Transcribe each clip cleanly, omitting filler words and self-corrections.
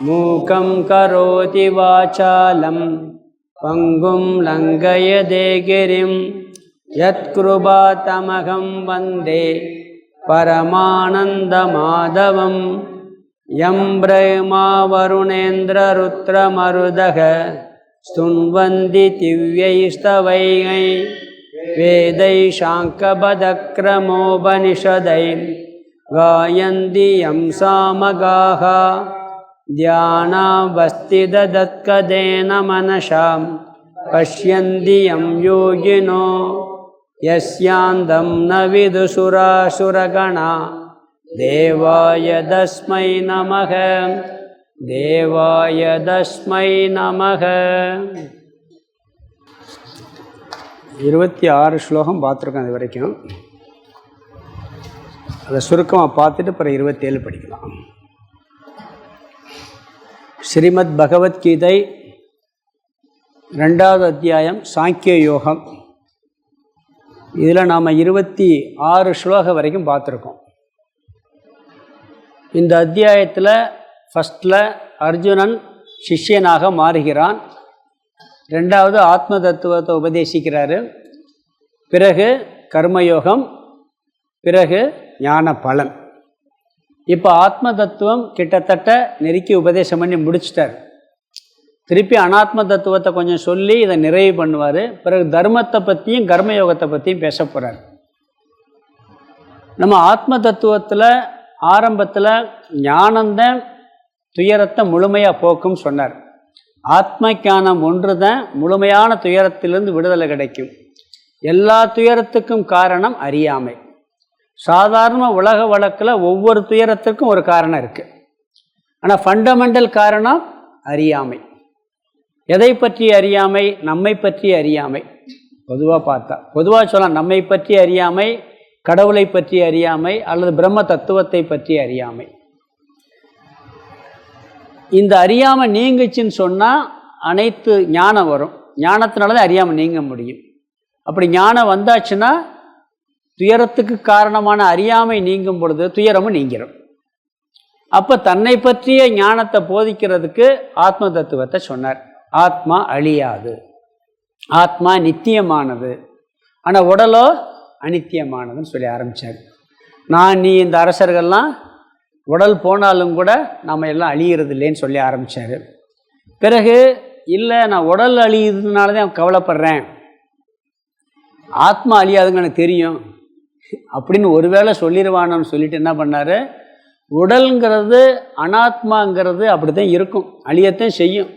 மூகம் கரோதி வாசாலம் பங்கும் லங்கயதே கிரிம் யத்கிருபாதமகம் வந்தே பரமானந்த மாதவம். யம் பிரம்மா வருணேந்திர ருத்ரமருதக ஸ்துன்வந்தி திவ்யைஸ்தவைகை வேதை சாங்கபதக்ரமோபனிஷதை காயந்தி யம் சாமகாஹ தியானாவஸ்திததத்கதேன மனசாம் பஷ்யந்தி யம் யோகினோ யஸ்யாந்தம் ந விதுசுராசுரகணா தேவாய தஸ்மை நமக தேவாய தஸ்மை நமக. 26 ஸ்லோகம் பார்த்துருக்கோம் இது வரைக்கும். அதை சுருக்கமாக பார்த்துட்டு அப்புறம் 27 படிக்கலாம். ஸ்ரீமத் பகவத்கீதை 2வது அத்தியாயம் சாங்கிய யோகம். இதில் நாம் 26 ஸ்லோகம் வரைக்கும் பார்த்துருக்கோம். இந்த அத்தியாயத்தில் ஃபஸ்ட்டில் அர்ஜுனன் சிஷ்யனாக மாறுகிறான். 2வது ஆத்ம தத்துவத்தை உபதேசிக்கிறாரு. பிறகு கர்மயோகம், பிறகு ஞான பலன். இப்போ ஆத்ம தத்துவம் கிட்டத்தட்ட நெருக்கி உபதேசம் பண்ணி முடிச்சிட்டார். திருப்பி அனாத்ம தத்துவத்தை கொஞ்சம் சொல்லி இதை நிறைவு பண்ணுவார். பிறகு தர்மத்தை பற்றியும் கர்மயோகத்தை பற்றியும் பேச போகிறார். நம்ம ஆத்ம தத்துவத்தில் ஆரம்பத்தில் ஞானந்தான் துயரத்தை முழுமையாக போக்கும் சொன்னார். ஆத்ம ஞானம் ஒன்று தான் முழுமையான துயரத்திலிருந்து விடுதலை கிடைக்கும். எல்லா துயரத்துக்கும் காரணம் அறியாமை. சாதாரண உலக வழக்கில் ஒவ்வொரு துயரத்திற்கும் ஒரு காரணம் இருக்குது. ஆனால் ஃபண்டமெண்டல் காரணம் அறியாமை. எதை பற்றி அறியாமை? நம்மை பற்றி அறியாமை. பொதுவாக சொல்லலாம், நம்மை பற்றி அறியாமை, கடவுளை பற்றி அறியாமை, அல்லது பிரம்ம தத்துவத்தை பற்றி அறியாமை. இந்த அறியாமை நீங்குச்சின்னு சொன்னால் அனைத்து ஞானம் வரும். ஞானத்தினால தான் அறியாமல் நீங்க முடியும். அப்படி ஞானம் வந்தாச்சுன்னா துயரத்துக்கு காரணமான அறியாமை நீங்கும் பொழுது துயரமும் நீங்கிடும். அப்போ தன்னை பற்றிய ஞானத்தை போதிக்கிறதுக்கு ஆத்ம தத்துவத்தை சொன்னார். ஆத்மா அழியாது, ஆத்மா நித்தியமானது, ஆனால் உடலோ அனித்தியமானதுன்னு சொல்லி ஆரம்பித்தார். நீ இந்த அரசர்கள்லாம் உடல் போனாலும் கூட நாம் எல்லாம் அழிகிறது இல்லைன்னு சொல்லி ஆரம்பித்தார். பிறகு இல்லை, நான் உடல் அழியுறதுனால தான் கவலைப்படுறேன், ஆத்மா அழியாதுங்க எனக்கு தெரியும் அப்படின்னு ஒருவேளை சொல்லிடுவானோன்னு சொல்லிட்டு என்ன பண்ணார், உடல்ங்கிறது அனாத்மாங்கிறது அப்படி தான் இருக்கும், அழியத்தான் செய்யும்,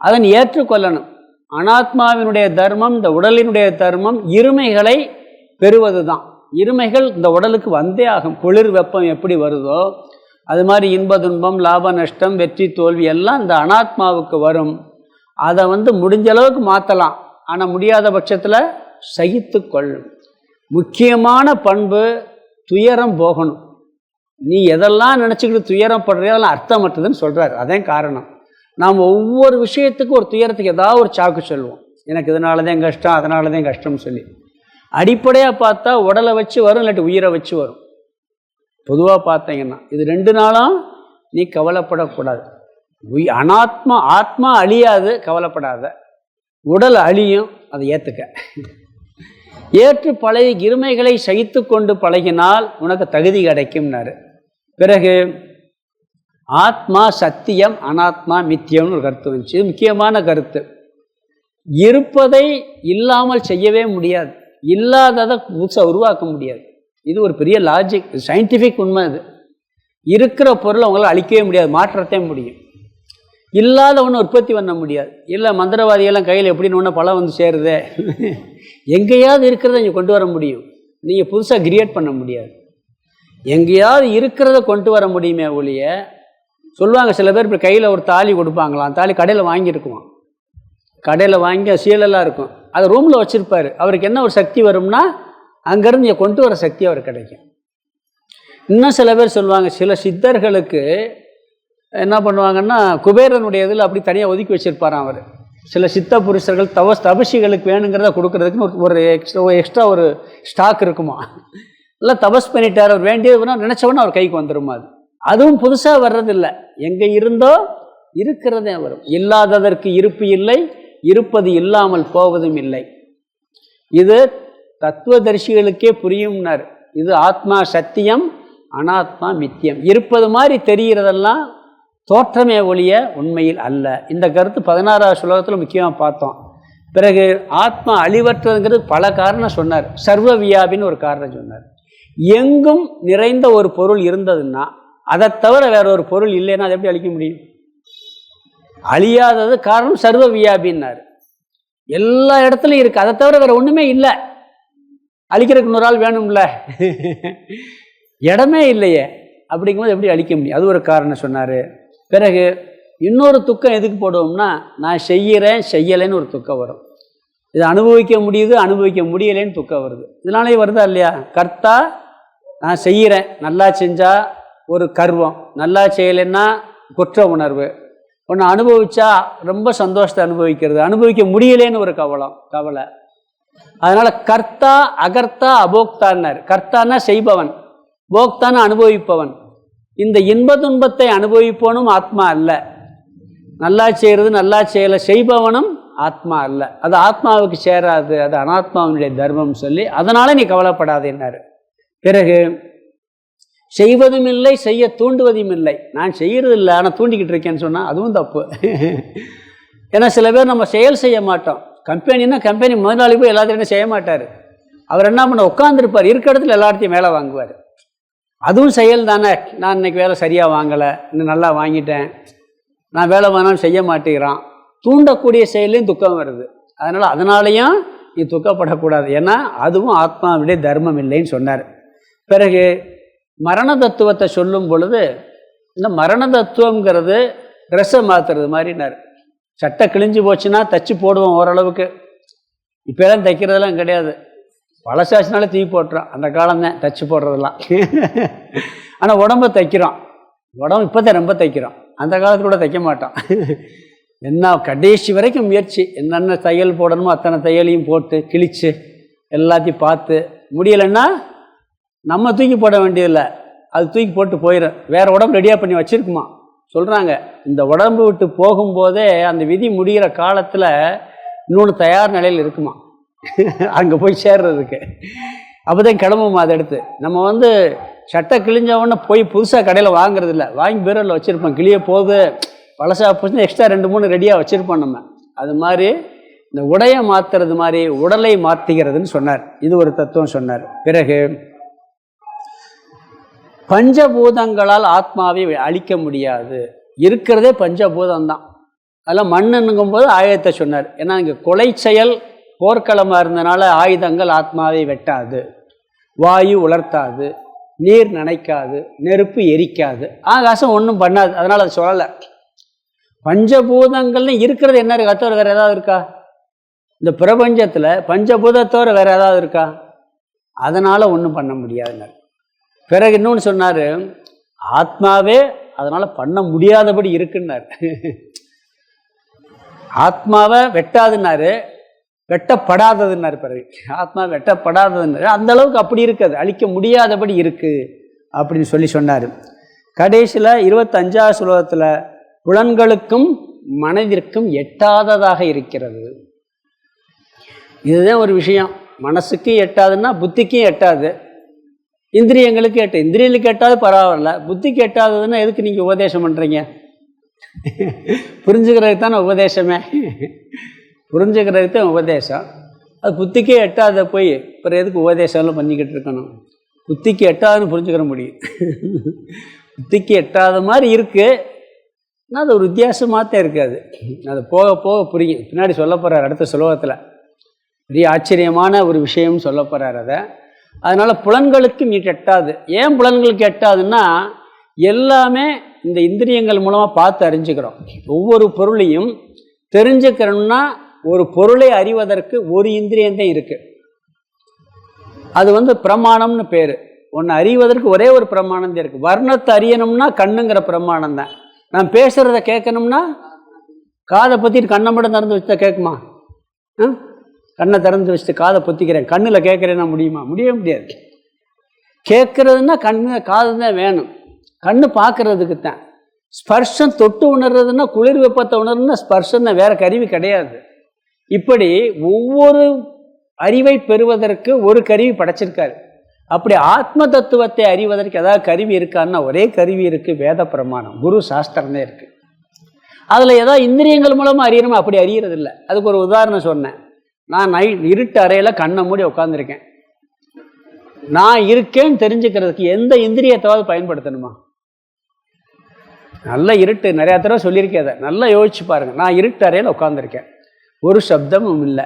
அதன் ஏற்றுக்கொள்ளணும். அனாத்மாவினுடைய தர்மம், இந்த உடலினுடைய தர்மம் இருமைகளை பெறுவது தான். இருமைகள் இந்த உடலுக்கு வந்தே ஆகும். குளிர் வெப்பம் எப்படி வருதோ அது மாதிரி இன்ப துன்பம், லாப நஷ்டம், வெற்றி தோல்வி எல்லாம் இந்த அனாத்மாவுக்கு வரும். அதை முடிஞ்ச அளவுக்கு மாற்றலாம், ஆனால் முடியாத பட்சத்தில் சகித்து கொள்ளும். முக்கியமான பண்பு துயரம் போகணும். நீ எதெல்லாம் நினச்சிக்கிட்டு துயரம் படுறியோ அதெல்லாம் அர்த்தமற்றதுன்னு சொல்கிறார். அதான் காரணம். நாம் ஒவ்வொரு விஷயத்துக்கும் ஒரு துயரத்துக்கு ஏதாவது ஒரு சாக்கு சொல்லுவோம். எனக்கு இதனால தான் கஷ்டம், அதனால தான் கஷ்டம்னு சொல்லி. அடிப்படையாக பார்த்தா உடலை வச்சு வரும், இல்லாட்டி உயிரை வச்சு வரும். பொதுவாக பார்த்தீங்கன்னா இது 2 நாளும் நீ கவலைப்படக்கூடாது. ஆத்மா அழியாது, கவலைப்படாத. உடல் அழியும், அதை ஏற்றுக்க. ஏற்று பழகி இருமைகளை சகித்து கொண்டு பழகினால் உனக்கு தகுதி கிடைக்கும்னாரு. பிறகு ஆத்மா சத்தியம், அனாத்மா மித்தியம்னு ஒரு கருத்து வந்துச்சு. இது முக்கியமான கருத்து. இருப்பதை இல்லாமல் செய்யவே முடியாது, இல்லாததை புதுசாக உருவாக்க முடியாது. இது ஒரு பெரிய லாஜிக், சயின்டிஃபிக் உண்மை. இது இருக்கிற பொருளை அவங்களால் அழிக்கவே முடியாது, மாற்றத்தே முடியும். இல்லாத ஒன்று உற்பத்தி பண்ண முடியாது. இல்லை மந்திரவாதியெல்லாம் கையில் எப்படின்னு ஒன்று பழம் வந்து சேருதே, எங்கேயாவது இருக்கிறத இங்கே கொண்டு வர முடியும், நீங்கள் புதுசாக கிரியேட் பண்ண முடியாது. எங்கேயாவது இருக்கிறத கொண்டு வர முடியுமே ஒழிய. சொல்லுவாங்க சில பேர் இப்போ கையில் ஒரு தாலி கொடுப்பாங்களாம், தாலி கடையில் வாங்கியிருக்குவான், கடையில் வாங்கி சீலெல்லாம் இருக்கும், அதை ரூமில் வச்சுருப்பார். அவருக்கு என்ன ஒரு சக்தி வரும்னா அங்கேருந்து இங்கே கொண்டு வர சக்தி அவருக்கு கிடைக்கும். இன்னும் சில பேர் சொல்லுவாங்க, சில சித்தர்களுக்கு என்ன பண்ணுவாங்கன்னா குபேரனுடைய இதில் அப்படி தனியாக ஒதுக்கி வச்சுருப்பாராம் அவர். சில சித்த புருஷர்கள் தபசிகளுக்கு வேணுங்கிறத கொடுக்கறதுக்குன்னு ஒரு எக்ஸ்ட்ரா ஒரு ஸ்டாக் இருக்குமா. இல்லை தபஸ் பண்ணிட்டார், அவர் வேண்டியதுன்னா நினச்சவொன்னே அவர் கைக்கு வந்துடுமா. அதுவும் புதுசாக வர்றதில்லை, எங்கே இருந்தோ இருக்கிறதே வரும். இல்லாததற்கு இருப்பு இல்லை, இருப்பது இல்லாமல் போவதும் இல்லை. இது தத்துவதரிசிகளுக்கே புரியும்னார். இது ஆத்மா சத்தியம், அனாத்மா மித்தியம். இருப்பது மாதிரி தெரிகிறதெல்லாம் தோற்றமே ஒழிய உண்மையில் அல்ல. இந்த கருத்து 16வது ஸ்லோகத்தில் முக்கியமாக பார்த்தோம். பிறகு ஆத்மா அழிவற்றதுங்கிறது பல காரணம் சொன்னார். சர்வ வியாபின்னு ஒரு காரணம் சொன்னார். எங்கும் நிறைந்த ஒரு பொருள் இருந்ததுன்னா அதை தவிர வேற ஒரு பொருள் இல்லைன்னா அதை எப்படி அழிக்க முடியும்? அழியாதது காரணம் சர்வ வியாபின்னார். எல்லா இடத்துலையும் இருக்கு, அதை தவிர வேற ஒன்றுமே இல்லை. அழிக்கிறதுக்கு இன்னொரு ஆள் வேணும்ல, இடமே இல்லையே. அப்படிங்கும்போது எப்படி அழிக்க முடியும்? அது ஒரு காரணம் சொன்னார். பிறகு இன்னொரு துக்கம் எதுக்கு போடுவோம்னா, நான் செய்கிறேன் செய்யலைன்னு ஒரு துக்கம் வரும். இது அனுபவிக்க முடியுது அனுபவிக்க முடியலைன்னு துக்கம் வருது. இதனாலே வருதா இல்லையா? கர்த்தா நான் செய்கிறேன், நல்லா செஞ்சால் ஒரு கர்வம், நல்லா செய்யலைன்னா குற்ற உணர்வு. ஒன்று அனுபவிச்சா ரொம்ப சந்தோஷத்தை அனுபவிக்கிறது, அனுபவிக்க முடியலேன்னு ஒரு கவலை. அதனால் கர்த்தா அகர்த்தா அபோக்தான்னார். கர்த்தானா செய்பவன், போக்தான அனுபவிப்பவன். இந்த இன்ப துன்பத்தை அனுபவிப்பவனும் ஆத்மா அல்ல, நல்லா செய்கிறது நல்லா செய்யலை செய்பவனும் ஆத்மா அல்ல. அது ஆத்மாவுக்கு சேராது, அது அனாத்மாவினுடைய தர்மம் சொல்லி அதனால் நீ கவலைப்படாதேன்னாரு. பிறகு செய்வதும் இல்லை செய்ய தூண்டுவதும் இல்லை. நான் செய்கிறது இல்லை ஆனால் தூண்டிக்கிட்டு இருக்கேன்னு சொன்னால் அதுவும் தப்பு. ஏன்னா சில பேர் நம்ம செயல் செய்ய மாட்டோம். கம்பெனின்னா கம்பெனி முதலாளி போய் எல்லாத்தையும் செய்ய மாட்டார். அவர் என்ன பண்ண உட்காந்துருப்பார், இருக்கிற இடத்துல எல்லாத்தையும் வேலை வாங்குவார். அதுவும் செயல் தானே. நான் இன்னைக்கு வேலை சரியாக வாங்கலை, இன்னும் நல்லா வாங்கிட்டேன், நான் வேலை வேணாலும் செய்ய மாட்டேங்கிறான். தூண்டக்கூடிய செயலையும் துக்கம் வருது. அதனாலையும் நீ துக்கப்படக்கூடாது, ஏன்னா அதுவும் ஆத்மாவுடைய தர்மம் இல்லைன்னு சொன்னார். பிறகு மரண தத்துவத்தை சொல்லும் பொழுது, இந்த மரண தத்துவங்கிறது ட்ரெஸ்ஸை மாற்றுறது மாதிரினார். சட்டை கிழிஞ்சு போச்சுன்னா தச்சு போடுவோம் ஓரளவுக்கு. இப்போலாம் தைக்கிறதெல்லாம் கிடையாது, பழசாச்சுனாலே தூக்கி போட்டுறோம். அந்த காலம்தான் தச்சு போடுறதெல்லாம். ஆனால் உடம்பை தைக்கிறோம், உடம்பு இப்போ தான் ரொம்ப தைக்கிறோம், அந்த காலத்தில் கூட தைக்க மாட்டோம். என்ன கடைசி வரைக்கும் முயற்சி, என்னென்ன தையல் போடணுமோ அத்தனை தையலையும் போட்டு கிழிச்சு எல்லாத்தையும் பார்த்து முடியலைன்னா நம்ம தூக்கி போட வேண்டியதில்லை, அது தூக்கி போட்டு போயிடும். வேறு உடம்பு ரெடியாக பண்ணி வச்சுருக்குமா சொல்கிறாங்க. இந்த உடம்பு விட்டு போகும்போதே அந்த விதி முடிகிற காலத்தில் இன்னொன்று தயார் நிலையில் இருக்குமா அங்கே போய் சேர்றதுக்கு. அப்போ தான் கிளம்புமா அதை எடுத்து. நம்ம சட்டை கிழிஞ்சவொன்னே போய் புதுசாக கடையில் வாங்குறதில்ல, வாங்கி பீரோவில் வச்சுருப்போம். கிளிய போகுது பழசாக போச்சுன்னா எக்ஸ்ட்ரா 2-3 ரெடியாக வச்சுருப்போம் நம்ம. அது மாதிரி இந்த உடையை மாற்றுறது மாதிரி உடலை மாற்றுகிறதுன்னு சொன்னார். இது ஒரு தத்துவம் சொன்னார். பிறகு பஞ்சபூதங்களால் ஆத்மாவை அழிக்க முடியாது, இருக்கிறதே பஞ்சபூதம்தான். அதெல்லாம் மண்ணுங்கும் போது ஆயுதத்தை சொன்னார். ஏன்னா இங்கே கொலை செயல் போர்க்களமாக இருந்தனால ஆயுதங்கள் ஆத்மாவை வெட்டாது, வாயு உலர்த்தாது, நீர் நனைக்காது, நெருப்பு எரிக்காது, ஆகாசம் ஒன்றும் பண்ணாது. அதனால் அது சொல்லலை. பஞ்சபூதங்கள்னு இருக்கிறது என்ன இருக்கு? அத்தோடு வேறு ஏதாவது இருக்கா? இந்த பிரபஞ்சத்தில் பஞ்சபூதத்தோடு வேறு ஏதாவது இருக்கா? அதனால் ஒன்றும் பண்ண முடியாதுங்க. பிறகு இன்னொன்று சொன்னார், ஆத்மாவே அதனால் பண்ண முடியாதபடி இருக்குன்னார். ஆத்மாவை வெட்டாதுன்னாரு, வெட்டப்படாததுன்னாரு. பிறகு ஆத்மா வெட்டப்படாததுன்னாரு. அந்த அளவுக்கு அப்படி இருக்குது, அழிக்க முடியாதபடி இருக்குது அப்படின்னு சொன்னார். கடைசியில் 25வது ஸ்லோகத்தில் புலன்களுக்கும் மனதிற்கும் எட்டாததாக இருக்கிறது. இதுதான் ஒரு விஷயம். மனசுக்கு எட்டாதுன்னா புத்திக்கும் எட்டாது, இந்திரியங்களுக்கு இந்திரியங்களுக்கு எட்டாது பரவாயில்ல, புத்திக்கு எட்டாததுன்னா எதுக்கு நீங்கள் உபதேசம் பண்ணுறீங்க? புரிஞ்சுக்கிறதுக்கு தானே உபதேசமே, புரிஞ்சுக்கிறதுக்கு தான் உபதேசம். அது புத்திக்கே எட்டாத போய் அப்புறம் எதுக்கு உபதேசம்லாம் பண்ணிக்கிட்டு இருக்கணும்? புத்திக்கு எட்டாதுன்னு புரிஞ்சுக்கிற முடியும். புத்திக்கு எட்டாத மாதிரி இருக்குது, ஆனால் அது ஒரு வித்தியாசமாக தான் இருக்காது. அது போக போக புரியும். பின்னாடி சொல்ல போகிறார் அடுத்த ஸ்லோகத்தில், பெரிய ஆச்சரியமான ஒரு விஷயம் சொல்ல போகிறார். அதை அதனால் புலன்களுக்கு மீட்டு எட்டாது. ஏன் புலன்களுக்கு எட்டாதுன்னா, எல்லாமே இந்த இந்திரியங்கள் மூலமாக பார்த்து அறிஞ்சுக்கிறோம். ஒவ்வொரு பொருளையும் தெரிஞ்சுக்கிறோம்னா ஒரு பொருளை அறிவதற்கு ஒரு இந்திரியந்தான் இருக்குது. அது பிரமாணம்னு பேர். ஒன்று அறிவதற்கு ஒரே ஒரு பிரமாணம் தான் இருக்குது. வர்ணத்தை அறியணும்னா கண்ணுங்கிற பிரமாணம் தான். நான் பேசுகிறத கேட்கணும்னா காதை பற்றிட்டு கண்ணை மட்டும் திறந்து வச்சுட்டா கேட்குமா? கண்ணை திறந்து வச்சுட்டு காதை பொத்திக்கிறேன், கண்ணில் கேட்குறேன்னா முடியுமா? முடியாது. கேட்குறதுன்னா காது தான் வேணும். கண்ணு பார்க்கறதுக்கு தான். ஸ்பர்ஷம் தொட்டு உணர்றதுன்னா குளிர் வெப்பத்தை உணர்றதுன்னா ஸ்பர்ஷம் தான், வேற கருவி கிடையாது. இப்படி ஒவ்வொரு அறிவை பெறுவதற்கு ஒரு கருவி படைச்சிருக்காரு. அப்படி ஆத்ம தத்துவத்தை அறிவதற்கு ஏதாவது கருவி இருக்கான்னா ஒரே கருவி இருக்குது, வேத பிரமாணம், குரு சாஸ்திரமே இருக்குது. அதில் ஏதாவது இந்திரியங்கள் மூலமாக அறியணுமா? அப்படி அறியறது இல்லை. அதுக்கு ஒரு உதாரணம் சொன்னேன். நான் இருட்டு அறையில் கண்ணை மூடி உட்காந்துருக்கேன். நான் இருக்கேன்னு தெரிஞ்சுக்கிறதுக்கு எந்த இந்திரியத்தாவது பயன்படுத்தணுமா? நல்ல இருட்டு, நிறையா தடவை சொல்லியிருக்கேன். அதை நல்லா யோசிச்சு பாருங்கள். நான் இருட்டு அறையில் உட்காந்துருக்கேன், ஒரு சப்தமும் இல்லை.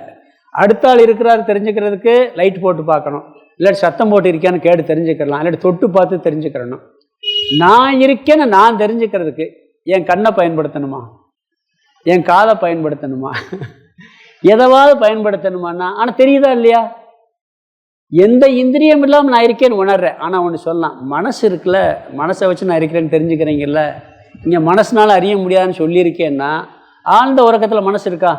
அடுத்த ஆள் இருக்கிறாரு தெரிஞ்சுக்கிறதுக்கு லைட் போட்டு பார்க்கணும், இல்லாட்டி சத்தம் போட்டு இருக்கான்னு கேட்டு தெரிஞ்சுக்கலாம், இல்லாட்டி தொட்டு பார்த்து தெரிஞ்சுக்கிறணும். நான் இருக்கேன்னு நான் தெரிஞ்சுக்கிறதுக்கு என் கண்ணை பயன்படுத்தணுமா? என் காதை பயன்படுத்தணுமா? எதாவது பயன்படுத்தணுமான்னா? ஆனால் தெரியுதா இல்லையா? எந்த இந்திரியம் இல்லாமல் நான் இருக்கேன்னு உணர்றேன். ஆனால் ஒன்று சொல்லலாம், மனசு இருக்குல்ல, மனசை வச்சு நான் இருக்கிறேன்னு தெரிஞ்சுக்கிறீங்கல்ல. இங்கே மனசுனால அறிய முடியாதுன்னு சொல்லியிருக்கேன்னா ஆழ்ந்த உறக்கத்தில் மனசு இருக்கா?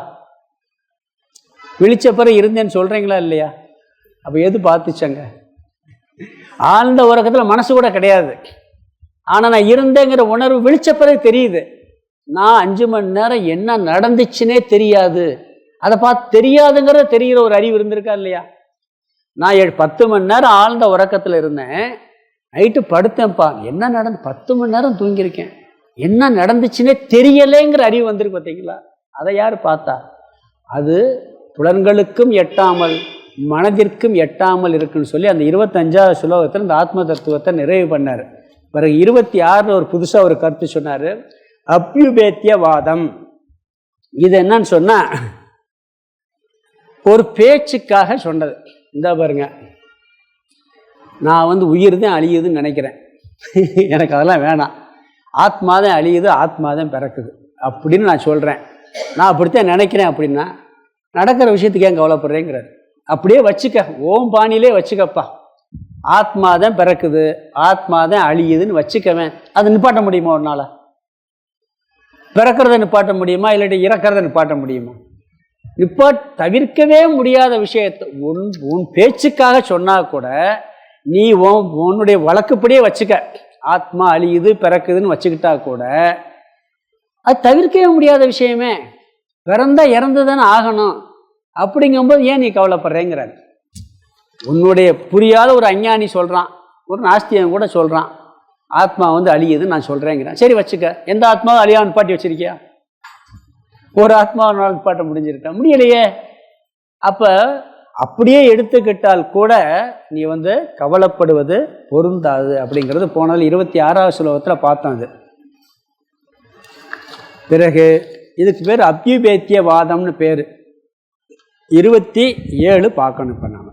விழிச்ச பிறகு இருந்தேன்னு சொல்கிறீங்களா இல்லையா? அப்போ எது பார்த்துச்சங்க? ஆழ்ந்த உறக்கத்தில் மனசு கூட கிடையாது. ஆனால் நான் இருந்தேங்கிற உணர்வு விழிச்ச பிறகு தெரியுது. நான் 5 மணி நேரம் என்ன நடந்துச்சுன்னே தெரியாது, அதை பார்த்து தெரியாதுங்கிறத தெரிகிற ஒரு அறிவு இருந்திருக்கா இல்லையா? நான் 10 மணி நேரம் ஆழ்ந்த உறக்கத்தில் இருந்தேன், நைட்டு படுத்தேன்ப்பா, என்ன நடந்து 10 மணி நேரம் தூங்கியிருக்கேன், என்ன நடந்துச்சுன்னே தெரியலேங்கிற அறிவு வந்திருக்கு பார்த்தீங்களா? அதை யார் பார்த்தா? அது புலன்களுக்கும் எட்டாமல் மனதிற்கும் எட்டாமல் இருக்குன்னு சொல்லி அந்த 25வது ஸ்லோகத்தில் இந்த ஆத்ம தத்துவத்தை நிறைவு பண்ணார். பிறகு 26 ஒரு புதுசாக ஒரு கருத்து சொன்னார், அப்யுபேத்தியவாதம். இது என்னன்னு சொன்னால் ஒரு பேச்சுக்காக சொன்னது. இந்த பாருங்க, நான் உயிர் தான் அழியுதுன்னு நினைக்கிறேன், எனக்கு அதெல்லாம் வேணாம், ஆத்மா தான் அழியுது, ஆத்மா தான் பிறக்குது அப்படின்னு நான் சொல்கிறேன், நான் அப்படித்தான் நினைக்கிறேன் அப்படின்னா நடக்கிற விஷயத்துக்கு ஏன் கவலைப்படுறேங்கிறார். அப்படியே வச்சுக்க, ஓம் பாணியிலே வச்சுக்கப்பா, ஆத்மா தான் பிறக்குது, ஆத்மா தான் அழியுதுன்னு வச்சுக்கவேன். அதை நிப்பாட்ட முடியுமா? ஒரு நாளை பிறக்கிறத நிப்பாட்ட முடியுமா? இல்லாட்டி இறக்கிறத நிப்பாட்ட முடியுமா? தவிர்க்கவே முடியாத விஷயத்தை உன் பேச்சுக்காக சொன்னா கூட நீ உன்னுடைய வழக்குப்படியே வச்சுக்க, ஆத்மா அழியுது பிறக்குதுன்னு வச்சுக்கிட்டா கூட அது தவிர்க்கவே முடியாத விஷயமே. பிறந்தா இறந்து தானே ஆகணும். அப்படிங்கும்போது ஏன் நீ கவலைப்படுறேங்கிறாங்க. உன்னுடைய புரியாத ஒரு அஞ்ஞானி சொல்கிறான், ஒரு நாஸ்தியன் கூட சொல்கிறான், ஆத்மா அழியுதுன்னு நான் சொல்கிறேங்கிறேன். சரி வச்சுக்க, எந்த ஆத்மாவும் அழியா நிப்பாட்டி வச்சிருக்கியா? ஒரு ஆத்மாவனால் நிப்பாட்ட முடிஞ்சிருக்கா? முடியலையே. அப்போ அப்படியே எடுத்துக்கிட்டால் கூட நீ கவலைப்படுவது பொருந்தாது அப்படிங்கிறது போனதில் 26வது ஸ்லோகத்தில் பார்த்தோம். அது பிறகு இதுக்கு பேர் அப்யுபேத்தியவாதம்னு பேர். 27 பார்க்கணும். இப்போ நாம்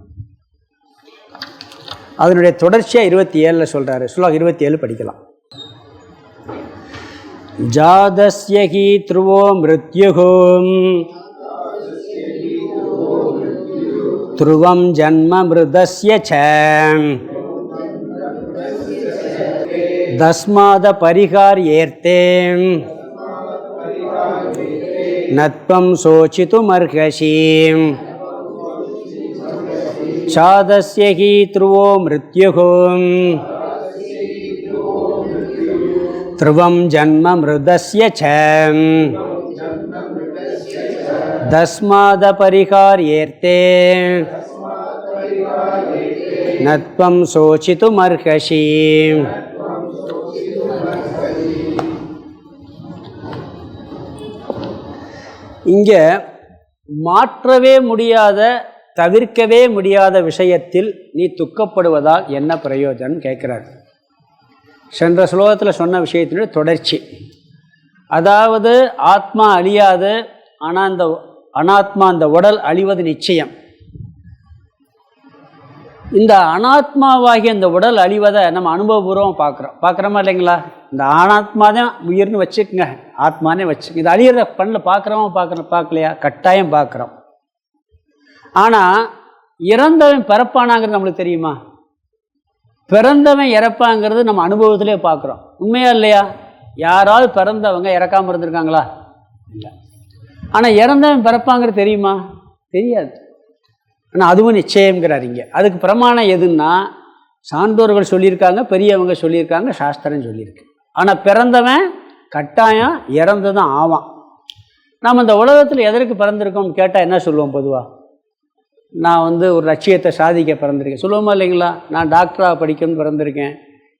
அதனுடைய தொடர்ச்சியாக 27 சொல்கிறாரு. ஸ்லோகம் 27 படிக்கலாம். ஜாதஸ்ய ஹி த்ருவோ மிருத்யுஹும் த்ருவம் ஜன்ம மிருதஸ்ய ச தஸ்மாத பரிகார்யேர்த்தே நத்வம் சோசிதுமர்ஹசி. சாதஸ்ய ஹி த்ருவோ மிருத்யுஹும் த்ருவம் ஜன்ம மிருதஸ்ய ச தஸ்மாத பரிகார்யேர்த்தே நத்வம் சோசிதுமர்ஹசி. இங்கே மாற்றவே முடியாத, தவிர்க்கவே முடியாத விஷயத்தில் நீ துக்கப்படுவதால் என்ன பிரயோஜனம் கேட்குறார். சென்ற ஸ்லோகத்தில் சொன்ன விஷயத்தினுடைய தொடர்ச்சி. அதாவது ஆத்மா அழியாது, ஆனால் அந்த அனாத்மா, அந்த உடல் அழிவது நிச்சயம். இந்த அனாத்மாவாகிய இந்த உடல் அழிவதை நம்ம அனுபவபூர்வம் பார்க்குறோமா இல்லைங்களா? இந்த அனாத்மா தான் உயிர்னு வச்சுக்கோங்க, ஆத்மானே வச்சுக்கோங்க. இது அழியிறத பண்ணில் பார்க்கலையா? கட்டாயம் பார்க்குறோம். ஆனால் இறந்தவன் பிறப்பானாங்கிறது நம்மளுக்கு தெரியுமா? பிறந்தவன் இறப்பாங்கிறது நம்ம அனுபவத்திலே பார்க்குறோம். உண்மையா இல்லையா? யாராவது பிறந்தவங்க இறக்காமல் இருந்திருக்காங்களா? இல்லை. ஆனால் இறந்தவன் பிறப்பாங்கிறது தெரியுமா? தெரியாது. ஆனால் அதுவும் நிச்சயங்கிறார் இங்கே. அதுக்கு பிரமாணம் எதுன்னா சான்றோர்கள் சொல்லியிருக்காங்க, பெரியவங்க சொல்லியிருக்காங்க, சாஸ்திரம் சொல்லியிருக்கு. ஆனால் பிறந்தவன் கட்டாயம் இறந்து தான் ஆவான். நாம் இந்த உலகத்தில் எதற்கு பிறந்திருக்கோம்னு கேட்டால் என்ன சொல்லுவோம்? பொதுவாக நான் ஒரு லட்சியத்தை சாதிக்க பிறந்திருக்கேன் சொல்லுவோமா இல்லைங்களா? நான் டாக்டராக படிக்கணும்னு பிறந்திருக்கேன்,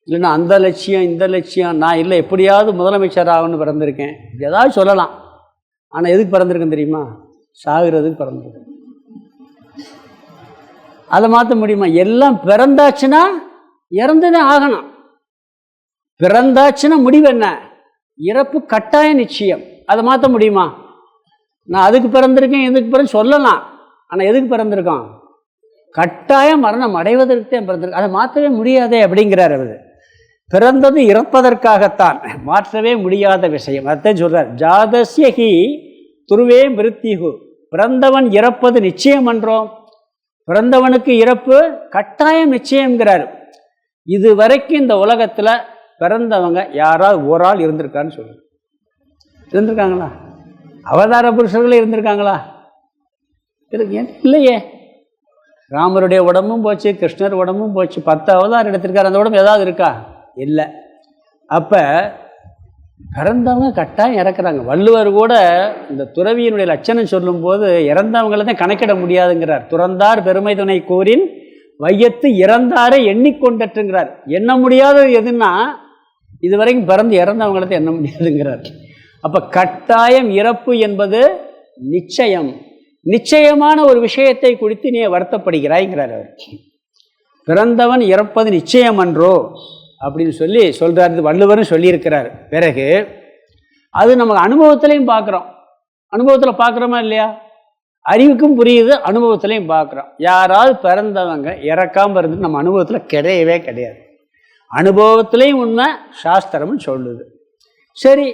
இல்லைன்னா அந்த லட்சியம் இந்த லட்சியம், நான் இல்லை எப்படியாவது முதலமைச்சர் ஆகணும்னு பிறந்திருக்கேன், ஏதாவது சொல்லலாம். ஆனால் எதுக்கு பிறந்திருக்கேன் தெரியுமா? சாகிறதுக்கு பிறந்திருக்கேன். அதை மாற்ற முடியுமா? எல்லாம் பிறந்தாச்சுன்னா இறந்துதான் ஆகணும். பிறந்தாச்சுன்னா முடிவு என்ன? இறப்பு கட்டாயம் நிச்சயம். அதை மாற்ற முடியுமா? நான் அதுக்கு பிறந்திருக்கேன் எதுக்கு பிறகு சொல்லலாம். ஆனால் எதுக்கு பிறந்திருக்கோம்? கட்டாயம் மரணம் அடைவதற்கு தான் பிறந்திருக்கு. அதை மாற்றவே முடியாதே அப்படிங்கிறார் அவர். பிறந்தது இறப்பதற்காகத்தான், மாற்றவே முடியாத விஷயம். அதான் சொல்றார், ஜாதஸ்யஹி துருவே மிருத்யுஹு. பிறந்தவன் இறப்பது நிச்சயம் என்றோம். பிறந்தவனுக்கு இறப்பு கட்டாயம் நிச்சயம்ங்கிறார். இது வரைக்கும் இந்த உலகத்தில் பிறந்தவங்க யாராவது ஒரு ஆள் இருந்திருக்கான்னு சொல்லுங்க. இருந்திருக்காங்களா? அவதார புருஷர்களே இருந்திருக்காங்களா? இல்லையே. ராமருடைய உடம்பும் போச்சு, கிருஷ்ணர் உடம்பும் போச்சு, 10 அவதாரம் எடுத்திருக்காரு. அந்த உடம்பு ஏதாவது இருக்கா? இல்லை. அப்போ பிறந்தவங்க கட்டாயம் இறக்குறாங்க. வள்ளுவர் கூட இந்த துறவியினுடைய லட்சணம் சொல்லும்போது இறந்தவங்களை தான் கணக்கிட முடியாதுங்கிறார். துறந்தார் பெருமை துணை கூறின் வையத்து இறந்தாரை எண்ணிக்கொண்டற்றுங்கிறார். எண்ண முடியாதது எதுன்னா இதுவரைக்கும் பிறந்து இறந்தவங்களை தான் எண்ண முடியாதுங்கிறார். அப்போ கட்டாயம் இறப்பு என்பது நிச்சயம். நிச்சயமான ஒரு விஷயத்தை குறித்து நீ வருத்தப்படுகிறாய்ங்கிறார் அவர். பிறந்தவன் இறப்பது நிச்சயம் அன்றோ அப்படின்னு சொல்கிறார். இது வள்ளுவரும் சொல்லியிருக்கிறார். பிறகு அது நமக்கு அனுபவத்திலையும் பார்க்குறோம். அனுபவத்தில் பார்க்குறோமா இல்லையா? அறிவுக்கும் புரியுது, அனுபவத்திலையும் பார்க்குறோம். யாராவது பிறந்தவங்க இறக்காமல் இருந்து நம்ம அனுபவத்தில் கிடையவே கிடையாது. அனுபவத்திலையும் உண்மை, சாஸ்திரமும் சொல்லுது. சரி,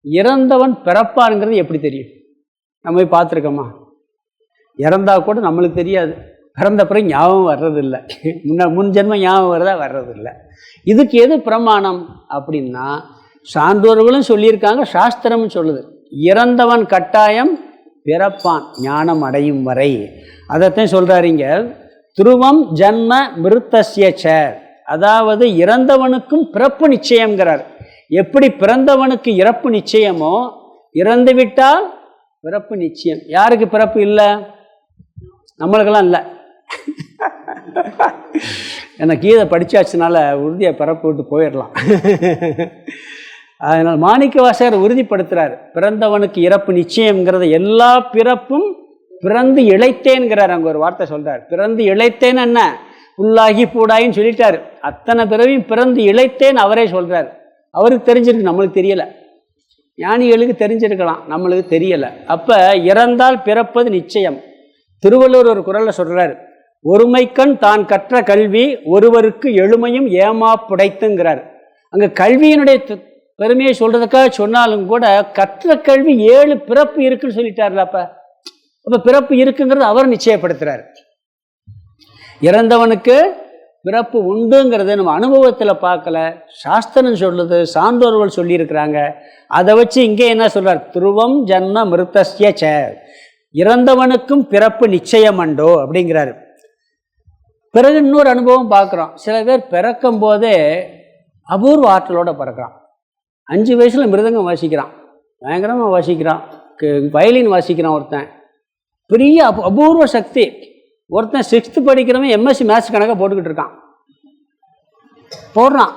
இறந்தவன் பிறப்பாருங்கிறது எப்படி தெரியும்? நம்ம போய் பார்த்துருக்கோமா? இறந்தா கூட நம்மளுக்கு தெரியாது. பிறந்த பிறகு ஞாபகம் வர்றதில்லை. முன் ஜென்மம் ஞாபகம் வரதா? வர்றதில்லை. இதுக்கு எது பிரமாணம் அப்படின்னா, சான்றோர்களும் சொல்லியிருக்காங்க, சாஸ்திரமும் சொல்லுது. இறந்தவன் கட்டாயம் பிறப்பான் ஞானம் அடையும் வரை. அதைத்தான் சொல்கிறாருங்க, துருவம் ஜன்ம மிருத்தஸ்யச்ச. அதாவது இறந்தவனுக்கும் பிறப்பு நிச்சயம்ங்கிறார். எப்படி பிறந்தவனுக்கு இறப்பு நிச்சயமோ, இறந்து விட்டால் பிறப்பு நிச்சயம். யாருக்கு பிறப்பு இல்லை? நம்மளுக்கெல்லாம் இல்லை. எனக்கு கீதை படித்தாச்சுனால உறுதியாக பிறப்பு விட்டு போயிடலாம். அதனால் மாணிக்க வாசகர் உறுதிப்படுத்துகிறார், பிறந்தவனுக்கு இறப்பு நிச்சயம்ங்கிறத. எல்லா பிறப்பும் பிறந்து இழைத்தேன்கிறார். அங்கே ஒரு வார்த்தை சொல்கிறார், பிறந்து இழைத்தேன்னு என்ன? புல்லாகி பூடாயின்னு சொல்லிட்டார். அத்தனை பிறவையும் பிறந்து இழைத்தேன் அவரே சொல்கிறார். அவருக்கு தெரிஞ்சிருக்கு, நம்மளுக்கு தெரியலை. ஞானிகளுக்கு தெரிஞ்சிருக்கலாம், நம்மளுக்கு தெரியலை. அப்போ இறந்தால் பிறப்பது நிச்சயம். திருவள்ளுவர் ஒரு குறளில் சொல்கிறார், ஒருமைக்கண் தான் கற்ற கல்வி ஒருவருக்கு எழுமையும் ஏமா புடைத்துங்கிறார். அங்கே கல்வியினுடைய பெருமையை சொல்கிறதுக்காக சொன்னாலும் கூட கற்ற கல்வி 7 பிறப்பு இருக்குன்னு சொல்லிட்டார்ல. அப்போ பிறப்பு இருக்குங்கிறது அவர் நிச்சயப்படுத்துகிறார். இறந்தவனுக்கு பிறப்பு உண்டுங்கிறத நம்ம அனுபவத்தில் பார்க்கல, சாஸ்திரம் சொல்லுது, சான்றோர்கள் சொல்லியிருக்கிறாங்க. அதை வச்சு இங்கே என்ன சொல்கிறார்? துருவம் ஜன்ம மிருத்தஸ்ய ச. இறந்தவனுக்கும் பிறப்பு நிச்சயம் அண்டோ அப்படிங்கிறாரு. பிறகு இன்னொரு அனுபவம் பார்க்குறோம். சில பேர் பிறக்கும் போதே அபூர்வ ஆற்றலோடு பிறக்கிறான். 5 வயசில் மிருதங்கம் வாசிக்கிறான், பயங்கரமாக வாசிக்கிறான், வயலின் வாசிக்கிறான். ஒருத்தன் பெரிய அபூர்வ சக்தி. ஒருத்தன் 6th படிக்கிறவன் எம்எஸ்சி மேத்ஸ் கணக்காக போட்டுக்கிட்டு இருக்கான், போடுறான்.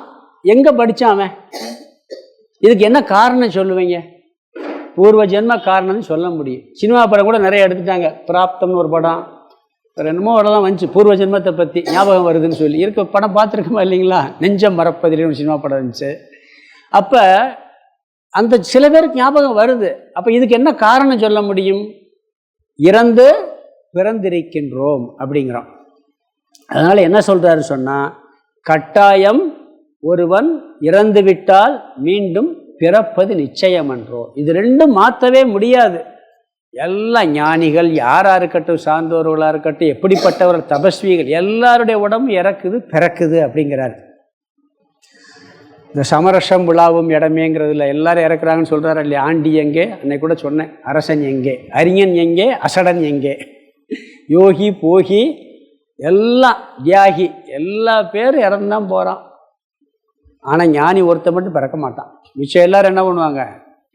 எங்கே படித்தான் அவன்? இதுக்கு என்ன காரணம் சொல்லுவீங்க? பூர்வ ஜென்ம காரணம்னு சொல்ல முடியும். சினிமா படம் கூட நிறைய எடுத்துட்டாங்க. பிராப்தம்னு ஒரு படம், என்னமோ படம் வந்துச்சு, பூர்வ ஜென்மத்தை பற்றி ஞாபகம் வருதுன்னு சொல்லி இருக்க படம் பார்த்துருக்கோமா இல்லைங்களா? நெஞ்சம் மறப்பதிலே ஒரு சினிமா படம் இருந்துச்சு. அப்போ அந்த சில பேருக்கு ஞாபகம் வருது. அப்போ இதுக்கு என்ன காரணம் சொல்ல முடியும்? இறந்து பிறந்திருக்கின்றோம் அப்படிங்கிறோம். அதனால் என்ன சொல்கிறாரு சொன்னால், கட்டாயம் ஒருவன் இறந்து விட்டால் மீண்டும் பிறப்பது நிச்சயம் என்றோ. இது ரெண்டும் மாற்றவே முடியாது. எல்லா ஞானிகள் யாராக இருக்கட்டும், சார்ந்தோர்களாக இருக்கட்டும், எப்படிப்பட்டவர்கள் தபஸ்விகள் எல்லாருடைய உடம்பு இறக்குது பிறக்குது அப்படிங்கிறார். இந்த சமரசம் விழாவும் இடமேங்கிறதுல எல்லாரும் இறக்குறாங்கன்னு சொல்கிறாரு இல்லையா? ஆண்டி எங்கே? அன்னைக்கு கூட சொன்னேன், அரசன் எங்கே, அறிஞன் எங்கே, அசடன் எங்கே, யோகி போகி எல்லாம் தியாகி, எல்லா பேரும் இறந்து தான் போகிறான். ஆனால் ஞானி ஒருத்த மட்டும் பிறக்க மாட்டான். மிச்சம் எல்லோரும் என்ன பண்ணுவாங்க?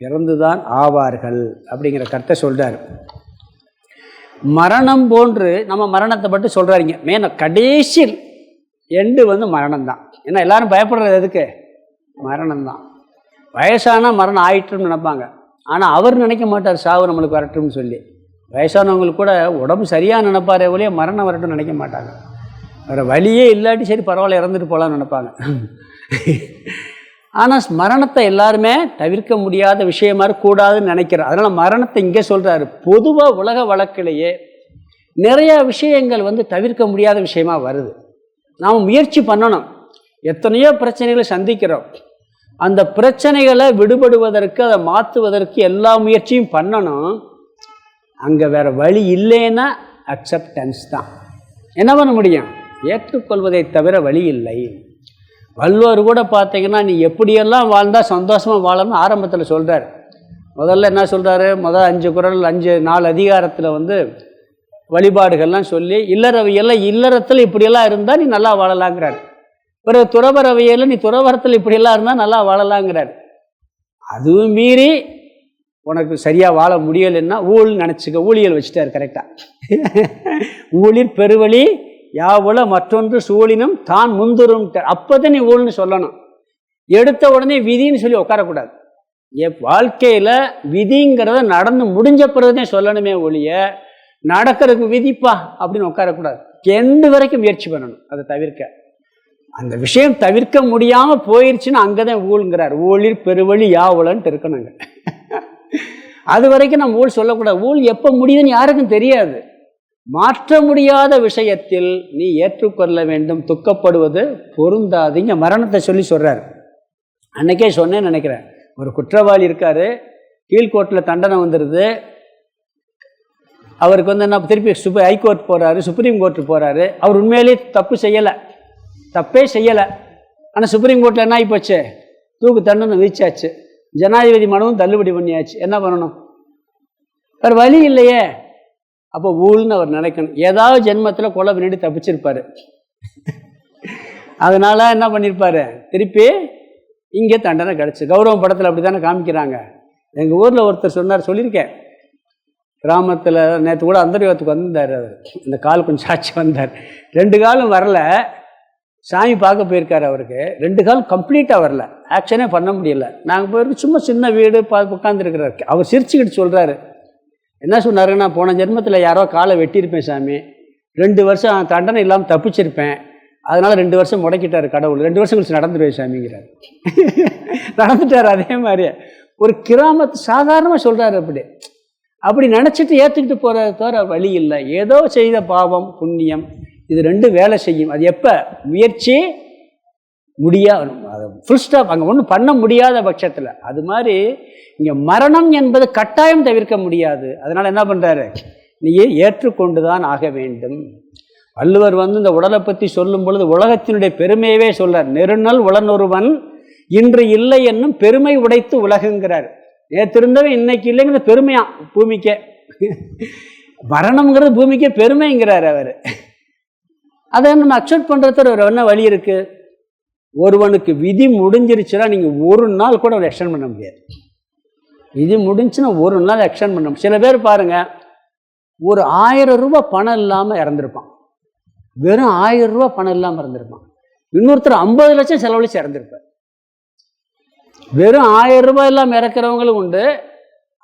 இறந்து தான் ஆவார்கள் அப்படிங்கிற கருத்தை சொல்கிறார். மரணம் போன்று நம்ம மரணத்தை மட்டும் சொல்கிறாருங்க. கடைசி எண்டு மரணம் தான். ஏன்னா எல்லாரும் பயப்படுறது எதுக்கு? மரணம் தான். வயசானால் மரணம் ஆயிட்டுன்னு நினைப்பாங்க. ஆனால் அவர் நினைக்க மாட்டார் சாவு நம்மளுக்கு வரட்டும்னு சொல்லி. வயசானவங்களுக்கு கூட உடம்பு சரியாக நினைப்பாரே ஒழிய மரணம் வரட்டும்னு நினைக்க மாட்டாங்க. வேறு வழியே இல்லாட்டி சரி பரவாயில்ல இறந்துட்டு போகலான்னு நினைப்பாங்க. ஆனால் மரணத்தை எல்லாருமே தவிர்க்க முடியாத விஷயமா கூடாதுன்னு நினைக்கிறோம். அதனால் மரணத்தை இங்கே சொல்கிறாரு. பொதுவாக உலக வழக்கிலேயே நிறையா விஷயங்கள் தவிர்க்க முடியாத விஷயமா வருது. நாம் முயற்சி பண்ணணும். எத்தனையோ பிரச்சனைகளை சந்திக்கிறோம். அந்த பிரச்சனைகளை விடுபடுவதற்கு, அதை மாற்றுவதற்கு எல்லா முயற்சியும் பண்ணணும். அங்கே வேறு வழி இல்லைன்னா அக்செப்டன்ஸ் தான். என்ன பண்ண முடியும்? ஏற்றுக்கொள்வதை தவிர வழி இல்லை. வள்ளுவர் கூட பார்த்தீங்கன்னா நீ எப்படியெல்லாம் வாழ்ந்தால் சந்தோஷமாக வாழணும்னு ஆரம்பத்தில் சொல்கிறார். முதல்ல என்ன சொல்கிறாரு? முதல் 5 குறள் 4 அதிகாரத்தில் வழிபாடுகள்லாம் சொல்லி இல்லறவியெல்லாம் இல்லறத்தில் இப்படியெல்லாம் இருந்தால் நீ நல்லா வாழலாங்கிறார். பிறகு துறவரவியலில் நீ துறவரத்தில் இப்படியெல்லாம் இருந்தால் நல்லா வாழலாங்கிறார். அதுவும் மீறி உனக்கு சரியாக வாழ முடியலைன்னா நினச்சிக்க, ஊழியல் வச்சுட்டார் கரெக்டாக. ஊழிர் பெருவழி யாவுல மற்றொன்று சூழினும் தான் முந்துரும். அப்போதான் நீ ஊழ்னு சொல்லணும். எடுத்த உடனே விதின்னு சொல்லி உட்காரக்கூடாது. வாழ்க்கையில் விதிங்கிறத நடந்து முடிஞ்ச பிறகுதான் சொல்லணுமே ஒழிய நடக்கிறதுக்கு விதிப்பா அப்படின்னு உட்காரக்கூடாது. எண்டு வரைக்கும் முயற்சி பண்ணணும் அதை தவிர்க்க. அந்த விஷயம் தவிர்க்க முடியாமல் போயிடுச்சுன்னா அங்கே தான் ஊழ்ங்கிறார். ஊழிர் பெருவழி யாவுலன்ட்டு இருக்கணுங்க. அது வரைக்கும் நம்ம ஊழ் சொல்லக்கூடாது. ஊழ் எப்போ முடியுதுன்னு யாருக்கும் தெரியாது. மாற்ற முடியாத விஷயத்தில் நீ ஏற்றுக்கொள்ள வேண்டும். துக்கப்படுவது பொருந்தாதீங்க. மரணத்தை சொல்லி சொல்கிறார். அன்னைக்கே சொன்னேன்னு நினைக்கிறேன். ஒரு குற்றவாளி இருக்கார், கீழ்கோர்ட்டில் தண்டனை வந்துடுது. அவருக்கு என்ன திருப்பி ஹைகோர்ட் போகிறாரு, சுப்ரீம் கோர்ட்டு போகிறாரு. அவர் உண்மையிலேயே தப்பே செய்யலை. ஆனால் சுப்ரீம் கோர்ட்டில் என்ன ஆகி போச்சு? தூக்கு தண்டனை விதிச்சாச்சு. ஜனாதிபதி மனுவும் தள்ளுபடி பண்ணியாச்சு. என்ன பண்ணணும்? வேறு வழி இல்லையே. அப்போ ஊழ்னு அவர் நினைக்கணும். ஏதாவது ஜென்மத்தில் கொலை பண்ணிட்டு தப்பிச்சிருப்பார். அதனால் என்ன பண்ணியிருப்பார்? திருப்பி இங்கே தண்டனை கிடச்சி. கௌரவம் படத்தில் அப்படி தானே காமிக்கிறாங்க. எங்கள் ஊரில் ஒருத்தர் சொல்லியிருக்கேன். கிராமத்தில் நேற்று கூட அந்தர்யோகத்துக்கு வந்தார். அவர் இந்த கால் கொஞ்சம் சாட்சி வந்தார். 2 காலும் வரல. சாமி பார்க்க போயிருக்காரு. அவருக்கு 2 கால் கம்ப்ளீட்டாக வரல. ஆக்ஷனே பண்ண முடியல. நாங்கள் போயிருக்கு. சும்மா சின்ன வீடு உட்காந்துருக்கிறார். அவர் சிரிச்சுக்கிட்டு சொல்கிறாரு. என்ன சொன்னாருன்னா, போன ஜென்மத்தில் யாரோ காலை வெட்டியிருப்பேன் சாமி, 2 வருஷம் தண்டனை இல்லாமல் தப்பிச்சிருப்பேன், அதனால் 2 வருஷம் முடக்கிட்டார் கடவுள், 2 வருஷம் கழிச்சு நடந்துடுவேன் சாமிங்கிறார். நடந்துட்டார். அதே மாதிரியே ஒரு கிராமத்து சாதாரணமாக சொல்கிறாரு. அப்படி நினச்சிட்டு ஏற்றுக்கிட்டு போகிறத தவிர வழி இல்லை. ஏதோ செய்த பாவம் புண்ணியம் இது 2 வேலை செய்யும். அது எப்போ? முயற்சி முடியாது, அது ஃபுல் ஸ்டாப். அங்கே ஒன்றும் பண்ண முடியாத பட்சத்தில். அது மாதிரி இங்கே மரணம் என்பது கட்டாயம் தவிர்க்க முடியாது. அதனால் என்ன பண்ணுறாரு? நீ ஏற்றுக்கொண்டு தான் ஆக வேண்டும். வள்ளுவர் இந்த உடலை பற்றி சொல்லும் பொழுது உலகத்தினுடைய பெருமையவே சொல்றார். நெருநல் உளனொருவன் இன்று இல்லை என்னும் பெருமை உடைத்து உலகுங்கிறார். நேற்று இருந்தவன் இன்னைக்கு இல்லைங்கிறது பெருமையா பூமிக்கே. மரணம்ங்கிறது பூமிக்கே பெருமைங்கிறார் அவர். அதை நம்ம அக்செப்ட் பண்ணுறதுல ஒரு என்ன வழி இருக்குது? ஒருவனுக்கு விதி முடிஞ்சிருச்சுன்னா நீங்கள் ஒரு நாள் கூட அவரை எக்ஸ்டெண்ட் பண்ண முடியாது. விதி முடிஞ்சுன்னா ஒரு நாள் எக்ஸ்டெண்ட் பண்ண முடியும். சில பேர் பாருங்கள், ஒரு 1000 ரூபா பணம் இல்லாமல் இறந்துருப்பான். வெறும் 1000 ரூபா பணம் இல்லாமல் இறந்துருப்பான். இன்னொருத்தர் 50 லட்சம் செலவழித்து இறந்துருப்பார். வெறும் 1000 ரூபாய் இல்லாமல் இறக்குறவங்களும் உண்டு,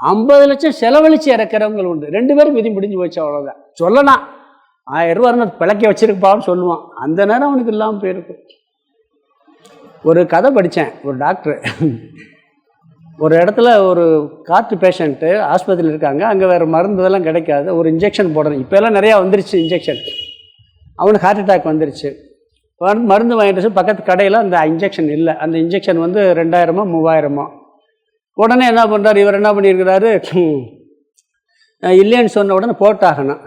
50 லட்சம் செலவழித்து இறக்குறவங்களும் உண்டு. 2 பேரும் விதி முடிஞ்சு போச்சு, அவ்வளோதான். சொல்லலாம் 1000 ரூபா பிழைக்க வச்சிருப்பான்னு சொல்லுவான். அந்த நேரம் அவனுக்கு இல்லாமல் போயிருக்கும். ஒரு கதை படித்தேன். ஒரு டாக்டர் ஒரு இடத்துல ஒரு காற்று பேஷண்ட்டு ஆஸ்பத்திரியில் இருக்காங்க. அங்கே வேறு மருந்து இதெல்லாம் கிடைக்காது. ஒரு இன்ஜெக்ஷன் போடணும். இப்போ எல்லாம் நிறையா வந்துருச்சு இன்ஜெக்ஷன். அவனுக்கு ஹார்ட் அட்டாக் வந்துருச்சு. மருந்து வாங்கிட்டு பக்கத்து கடையில் அந்த இன்ஜெக்ஷன் இல்லை. அந்த இன்ஜெக்ஷன் 2000 3000. உடனே என்ன பண்ணுறாரு இவர்? என்ன பண்ணியிருக்கிறாரு? இல்லைன்னு சொன்ன உடனே போட்டாகணும்.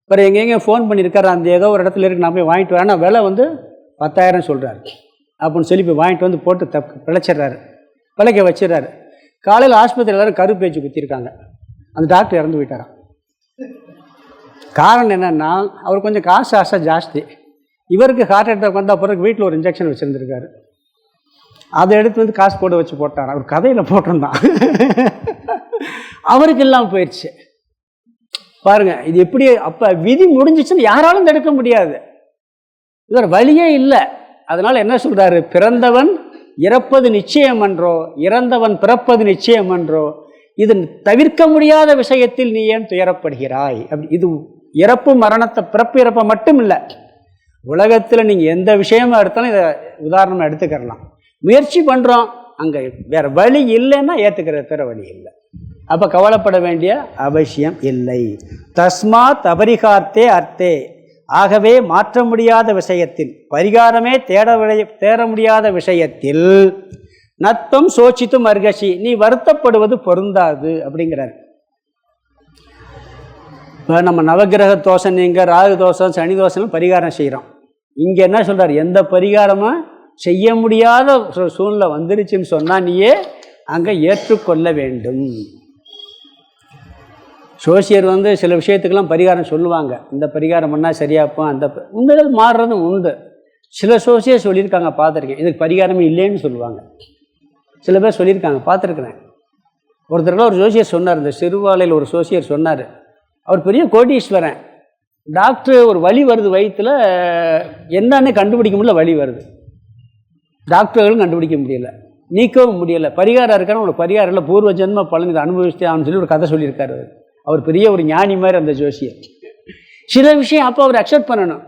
இப்போ எங்கெங்கே ஃபோன் பண்ணியிருக்காரு, அந்த ஏதோ ஒரு இடத்துல இருக்கு, நான் போய் வாங்கிட்டு வரேன். ஆனால் விலை 10,000 சொல்கிறாரு. அப்படின்னு சொல்லி போய் வாங்கிட்டு போட்டு பிழைக்க வச்சிடறாரு. காலையில் ஆஸ்பத்திரி எல்லோரும் கரு பேச்சு குத்திருக்காங்க. அந்த டாக்டர் இறந்து போயிட்டாராம். காரணம் என்னென்னா, அவர் கொஞ்சம் காசு ஆசை ஜாஸ்தி. இவருக்கு ஹார்ட் அட்டாக் வந்த பிறகு வீட்டில் ஒரு இன்ஜெக்ஷன் வச்சுருந்துருக்காரு. அதை எடுத்து வந்து காசு போட்டு வச்சு போட்டார். அவர் கதையில் போட்டிருந்தான். அவருக்கு இல்லாமல் போயிடுச்சு பாருங்கள். இது எப்படி? அப்போ விதி முடிஞ்சிச்சுன்னு யாராலும் தடுக்க முடியாது. இவர் வழியே இல்லை. அதனால் என்ன சொல்கிறாரு? பிறந்தவன் இறப்பது நிச்சயம் என்றோ, இறந்தவன் பிறப்பது நிச்சயம் என்றோ, இது தவிர்க்க முடியாத விஷயத்தில் நீ ஏன் துயரப்படுகிறாய்? அப்படி இது இறப்பு மரணத்தை, பிறப்பு இறப்பை மட்டும் இல்லை, உலகத்தில் நீங்கள் எந்த விஷயமா எடுத்தாலும் இதை உதாரணமாக எடுத்துக்கிறலாம். முயற்சி பண்ணுறோம், அங்கே வேறு வழி இல்லைன்னா ஏற்றுக்கிறது தவிர வழி இல்லை. அப்போ கவலைப்பட வேண்டிய அவசியம் இல்லை. தஸ்மாத் அபரிகார்த்தே அர்த்தே, ஆகவே மாற்ற முடியாத விஷயத்தில், பரிகாரமே தேட முடியாத விஷயத்தில் நத்தம் சோச்சித்தும் அர்கசி, நீ வருத்தப்படுவது பொருந்தாது அப்படிங்கிறார். இப்போ நம்ம நவகிரக தோஷம், நீங்கள் ராகு தோஷம், சனி தோஷம் பரிகாரம் செய்கிறோம். இங்கே என்ன சொல்கிறார்? எந்த பரிகாரமும் செய்ய முடியாத சூழ்நிலை வந்துருச்சுன்னு சொன்னால் நீயே அங்கே ஏற்றுக்கொள்ள வேண்டும். சோசியர் வந்து சில விஷயத்துக்கெல்லாம் பரிகாரம் சொல்லுவாங்க. இந்த பரிகாரம் பண்ணால் சரியாப்போம், அந்த உண்மைகள் மாறுறதும் உண்டு. சில சோசியர் சொல்லியிருக்காங்க, பார்த்துருக்கேன். இதுக்கு பரிகாரமே இல்லைன்னு சொல்லுவாங்க. சில பேர் சொல்லியிருக்காங்க, பார்த்துருக்குறேன். ஒருத்தருக்குள்ள ஒரு ஜோசியர் சொன்னார், இந்த சிறுவாலையில் ஒரு ஜோசியர் சொன்னார். அவர் பெரிய கோடீஸ்வரன். டாக்டர் ஒரு வலி வருது வயிற்றில், என்னன்னு கண்டுபிடிக்க முடியல, வலி வருது. டாக்டர்களும் கண்டுபிடிக்க முடியல, நீக்கவும் முடியலை. பரிகாரம் இருக்கான்னு உங்களுக்கு பரிகாரம் இல்லை, பூர்வ ஜென்ம பலன் இதை அனுபவிச்சே அவனு சொல்லி ஒரு கதை சொல்லியிருக்காரு. அவர் பெரிய ஒரு ஞானி மாதிரி அந்த ஜோசியர். சில விஷயம் அப்போ அவர் அக்செப்ட் பண்ணணும்.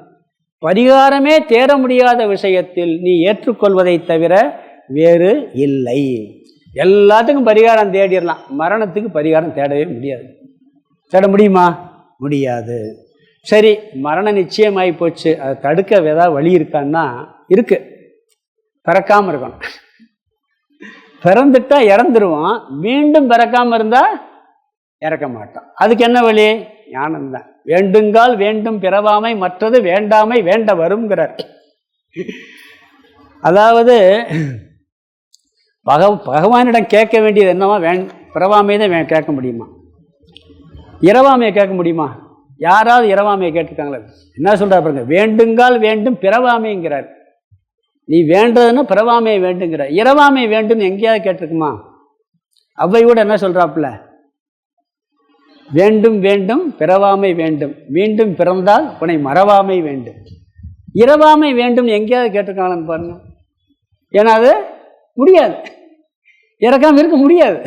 பரிகாரமே தேட முடியாத விஷயத்தில் நீ ஏற்றுக்கொள்வதை தவிர வேறு இல்லை. எல்லாத்துக்கும் பரிகாரம் தேடிடலாம், மரணத்துக்கு பரிகாரம் தேடவே முடியாது. தேட முடியுமா? முடியாது. சரி, மரணம் நிச்சயமாகி போச்சு, அதை தடுக்க ஏதாவது வழி இருக்கான்னா இருக்கு. பிறக்காமல் இருக்கணும். பிறந்துட்டா இறந்துருவான், மீண்டும் பிறக்காமல் இருந்தால் இறக்க மாட்டான். அதுக்கு என்ன வழி? ஞானம்தான். வேண்டுங்கால் வேண்டும் பிறவாமை, மற்றது வேண்டாமை வேண்ட வருங்கிறார். அதாவது பகவானிடம் கேட்க வேண்டியது என்னவா? பிறவாமையை தான் கேட்க முடியுமா? இரவாமையை கேட்க முடியுமா? யாராவது இரவாமையை கேட்டுருக்காங்களா? என்ன சொல்கிறார் பாருங்க, வேண்டுங்கால் வேண்டும் பிறவாமைங்கிறார். நீ வேண்டதுன்னா பிறவாமையை வேண்டுங்கிற. இரவாமை வேண்டும் எங்கேயாவது கேட்டிருக்குமா? அவ்வையோட என்ன சொல்கிறாப்புல, வேண்டும் வேண்டும் பிறவாமை வேண்டும், மீண்டும் பிறந்தால் உன்னை மறவாமை வேண்டும். இரவாமை வேண்டும் எங்கேயாவது கேட்டிருக்காங்களான்னு பாருங்க. ஏன்னா அது முடியாது, இறக்காமல் இருக்க முடியாது.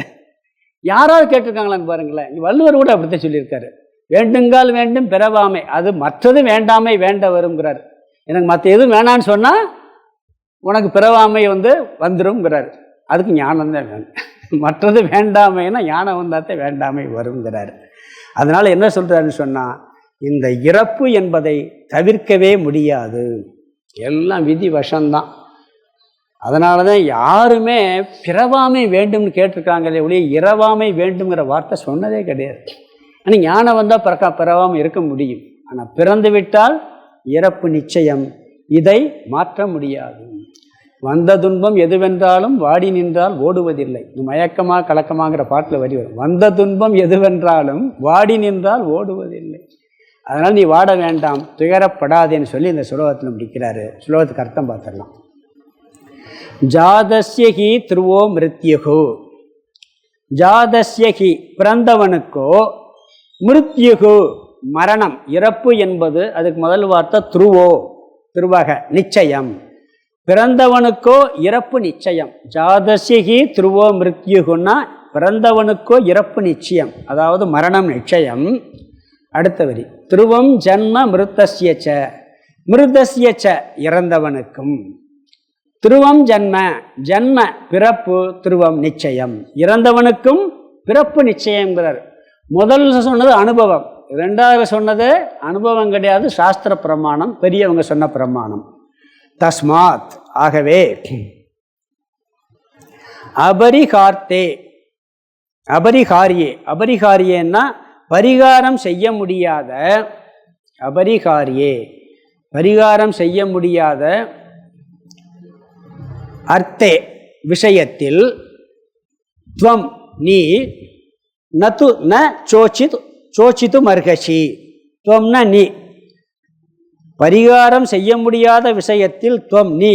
யாராவது கேட்டிருக்காங்களான்னு பாருங்களேன். வள்ளுவர் கூட அப்படித்தான் சொல்லியிருக்காரு, வேண்டுங்கால் வேண்டும் பிறவாமை, அது மற்றது வேண்டாமை வேண்ட வருங்கிறார். எனக்கு மற்ற எதுவும் வேணான்னு சொன்னால் உனக்கு பிறவாமை வந்துருங்கிறார். அதுக்கு ஞானம் தான் வேணும். மற்றது வேண்டாமைன்னா ஞானம் வந்தாத்தே வேண்டாமை வருங்கிறார். அதனால் என்ன சொல்கிறாருன்னு சொன்னால், இந்த இறப்பு என்பதை தவிர்க்கவே முடியாது, எல்லாம் விதி வசம்தான். அதனால தான் யாருமே பிறவாமை வேண்டும்னு கேட்டிருக்காங்களே ஒழிய இரவாமை வேண்டுங்கிற வார்த்தை சொன்னதே கிடையாது. ஆனால் ஞானம் வந்தால் பிறவாமல் இருக்க முடியும். ஆனால் பிறந்து விட்டால் இறப்பு நிச்சயம், இதை மாற்ற முடியாது. வந்த துன்பம் எதுவென்றாலும் வாடி நின்றால் ஓடுவதில்லை. மயக்கமா கலக்கமாங்கிற பாட்டில் வரி வரும். வந்த துன்பம் எதுவென்றாலும் வாடி நின்றால் ஓடுவதில்லை. அதனால் நீ வாட வேண்டாம், துயரப்படாதேன்னு சொல்லி இந்த சுலோகத்தில் முடிக்கிறாரு. சுலோகத்துக்கு அர்த்தம் பார்த்துடலாம். ஜாதஸ்யஹி த்ருவோ மிருத்யுகு, ஜாதஸ்யஹி பிறந்தவனுக்கோ, மிருத்யுகு மரணம் இறப்பு என்பது அதுக்கு முதல் வார்த்தை த்ருவோ, திருவக நிச்சயம். பிறந்தவனுக்கோ இறப்பு நிச்சயம். ஜாதஸ்யஹி த்ருவோ மிருத்யுகுன்னா பிறந்தவனுக்கோ இறப்பு நிச்சயம், அதாவது மரணம் நிச்சயம். அடுத்த வரி, துருவம் ஜன்ம மிருத்தஸ்யச்ச, மிருதஸ்யச்ச இறந்தவனுக்கும். துருவம் ஜன்ம, ஜன்ம பிறப்பு, துருவம் நிச்சயம், இறந்தவனுக்கும் பிறப்பு நிச்சயங்கிறார். முதல் சொன்னது அனுபவம், ரெண்டாவது சொன்னது அனுபவம் கிடையாது, சாஸ்திர பிரமாணம், பெரியவங்க சொன்ன பிரமாணம். தஸ்மாத் ஆகவே, அபரிகார்த்தே, அபரிகாரியே, அபரிகாரியேன்னா பரிகாரம் செய்ய முடியாத, அபரிகாரியே பரிகாரம் செய்ய முடியாத அர்த்தே விஷயத்தில், துவம் நீ நது ந சோச்சித்து மர்கசி, துவம்னா நீ, பரிகாரம் செய்ய முடியாத விஷயத்தில் துவம் நீ,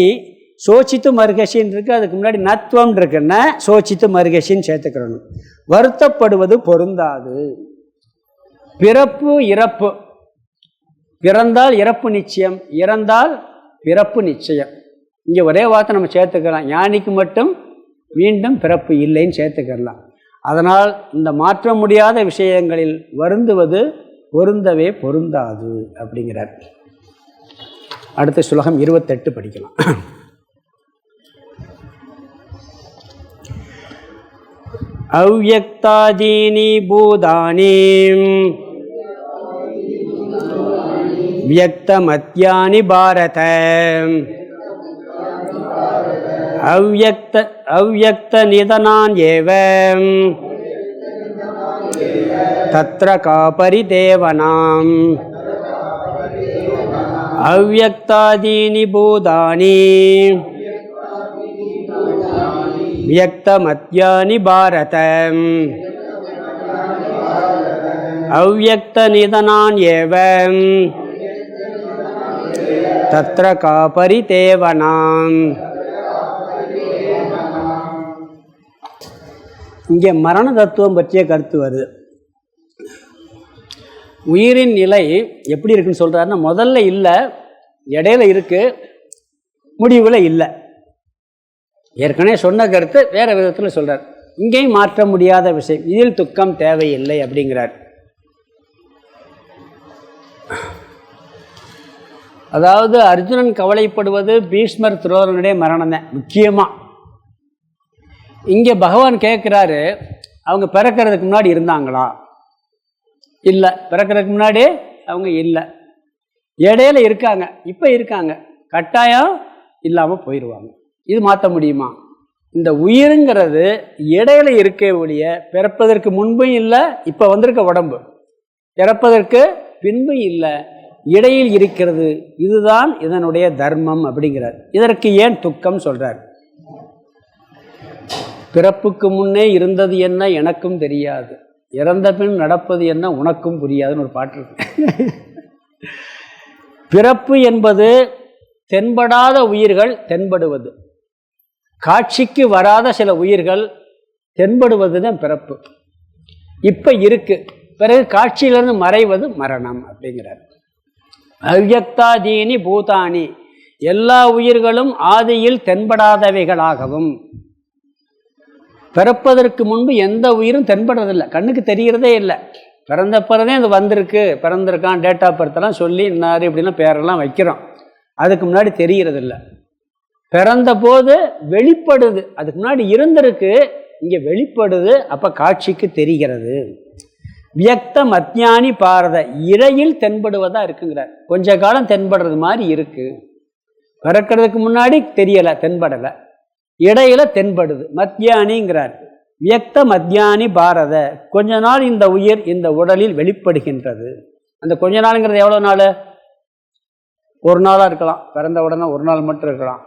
சோச்சித்து மருகசின்னு இருக்கு, அதுக்கு முன்னாடி நத்வம் இருக்குன்னா சோச்சித்து மருகசின்னு சேர்த்துக்கிறணும். வருத்தப்படுவது பொருந்தாது. பிறப்பு இறப்பு, பிறந்தால் இறப்பு நிச்சயம், இறந்தால் பிறப்பு நிச்சயம். இங்கே ஒரே வார்த்தை நம்ம சேர்த்துக்கலாம், ஞானிக்கு மட்டும் மீண்டும் பிறப்பு இல்லைன்னு சேர்த்துக்கலாம். அதனால் இந்த மாற்ற முடியாத விஷயங்களில் வருந்துவது பொருந்தவே பொருந்தாது அப்படிங்கிறார். அடுத்த ஸ்லோகம் 28 படிக்கலாம். அவ்யக்தாதீனி பூதானி வியக்தமத்யானி பாரத அவ்யக்த நிதனான் ஏவ தத்ர காபரிதேவனாம். அவ்யக்தாதீனி பூதானி வியக்தமத்யானி பாரத அவ்யக்த நிதனான் ஏவ தத்ர காபரிதேவனாம். இங்கே மரண தத்துவம் பற்றிய கருத்து வருது. உயிரின் நிலை எப்படி இருக்குன்னு சொல்கிறாருன்னா, முதல்ல இல்லை, இடையில இருக்குது, முடிவில் இல்லை. ஏற்கனவே சொன்ன கருத்து வேறு விதத்தில் சொல்கிறார். இங்கேயும் மாற்ற முடியாத விஷயம், இதில் துக்கம் தேவையில்லை அப்படிங்கிறார். அதாவது அர்ஜுனன் கவலைப்படுவது பீஷ்மர் துரோணனுடைய மரணம் தான் முக்கியமாக. இங்கே பகவான் கேட்குறாரு, அவங்க பிறக்கிறதுக்கு முன்னாடி இருந்தாங்களா? இல்லை. பிறக்கிறதுக்கு முன்னாடி அவங்க இல்லை, இடையில இருக்காங்க, இப்போ இருக்காங்க, கட்டாயம் இல்லாமல் போயிடுவாங்க. இது மாற்ற முடியுமா? இந்த உயிருங்கிறது இடையில இருக்க ஒழிய பிறப்பதற்கு முன்பும் இல்லை, இப்போ வந்திருக்க உடம்பு பிறப்பதற்கு பின்பும் இல்லை, இடையில் இருக்கிறது. இதுதான் இதனுடைய தர்மம் அப்படிங்கிறார். இதற்கு ஏன் துக்கம் சொல்கிறார்? பிறப்புக்கு முன்னே இருந்தது என்ன எனக்கும் தெரியாது, இறந்த பின் நடப்பது என்ன உனக்கும் புரியாதுன்னு ஒரு பாட்டு இருக்கு. பிறப்பு என்பது தென்படாத உயிர்கள் தென்படுவது, காட்சிக்கு வராத சில உயிர்கள் தென்படுவது தான் பிறப்பு. இப்போ இருக்கு, பிறகு காட்சியிலிருந்து மறைவது மரணம் அப்படிங்கிறார். அவ்யக்தாதீனி பூதானி, எல்லா உயிர்களும் ஆதியில் தென்படாதவைகளாகவும், பிறப்பதற்கு முன்பு எந்த உயிரும் தென்படுறதில்லை, கண்ணுக்கு தெரிகிறதே இல்லை. பிறந்த பிறதே அது வந்திருக்கு, பிறந்திருக்கான், டேட் ஆஃப் பர்த்தெல்லாம் சொல்லி இன்னார் இப்படின்னா பேரெல்லாம் வைக்கிறோம். அதுக்கு முன்னாடி தெரிகிறதில்ல. பிறந்த போது வெளிப்படுது, அதுக்கு முன்னாடி இருந்திருக்கு, இங்கே வெளிப்படுது, அப்போ காட்சிக்கு தெரிகிறது. வியக்தம் அத்ஞானி பாரத, இடையில் தென்படுவதாக இருக்குங்கிறார். கொஞ்ச காலம் தென்படுறது மாதிரி இருக்குது, பிறக்கிறதுக்கு முன்னாடி தெரியலை, தென்படலை, இடையில தென்படுது, மத்தியானிங்கிறார். வியக்த மத்தியானி பாரத, கொஞ்ச நாள் இந்த உயிர் இந்த உடலில் வெளிப்படுகின்றது. அந்த கொஞ்ச நாளுங்கிறது எவ்வளோ நாள்? ஒரு நாளாக இருக்கலாம், பிறந்த உடனே ஒரு நாள் மட்டும் இருக்கலாம்,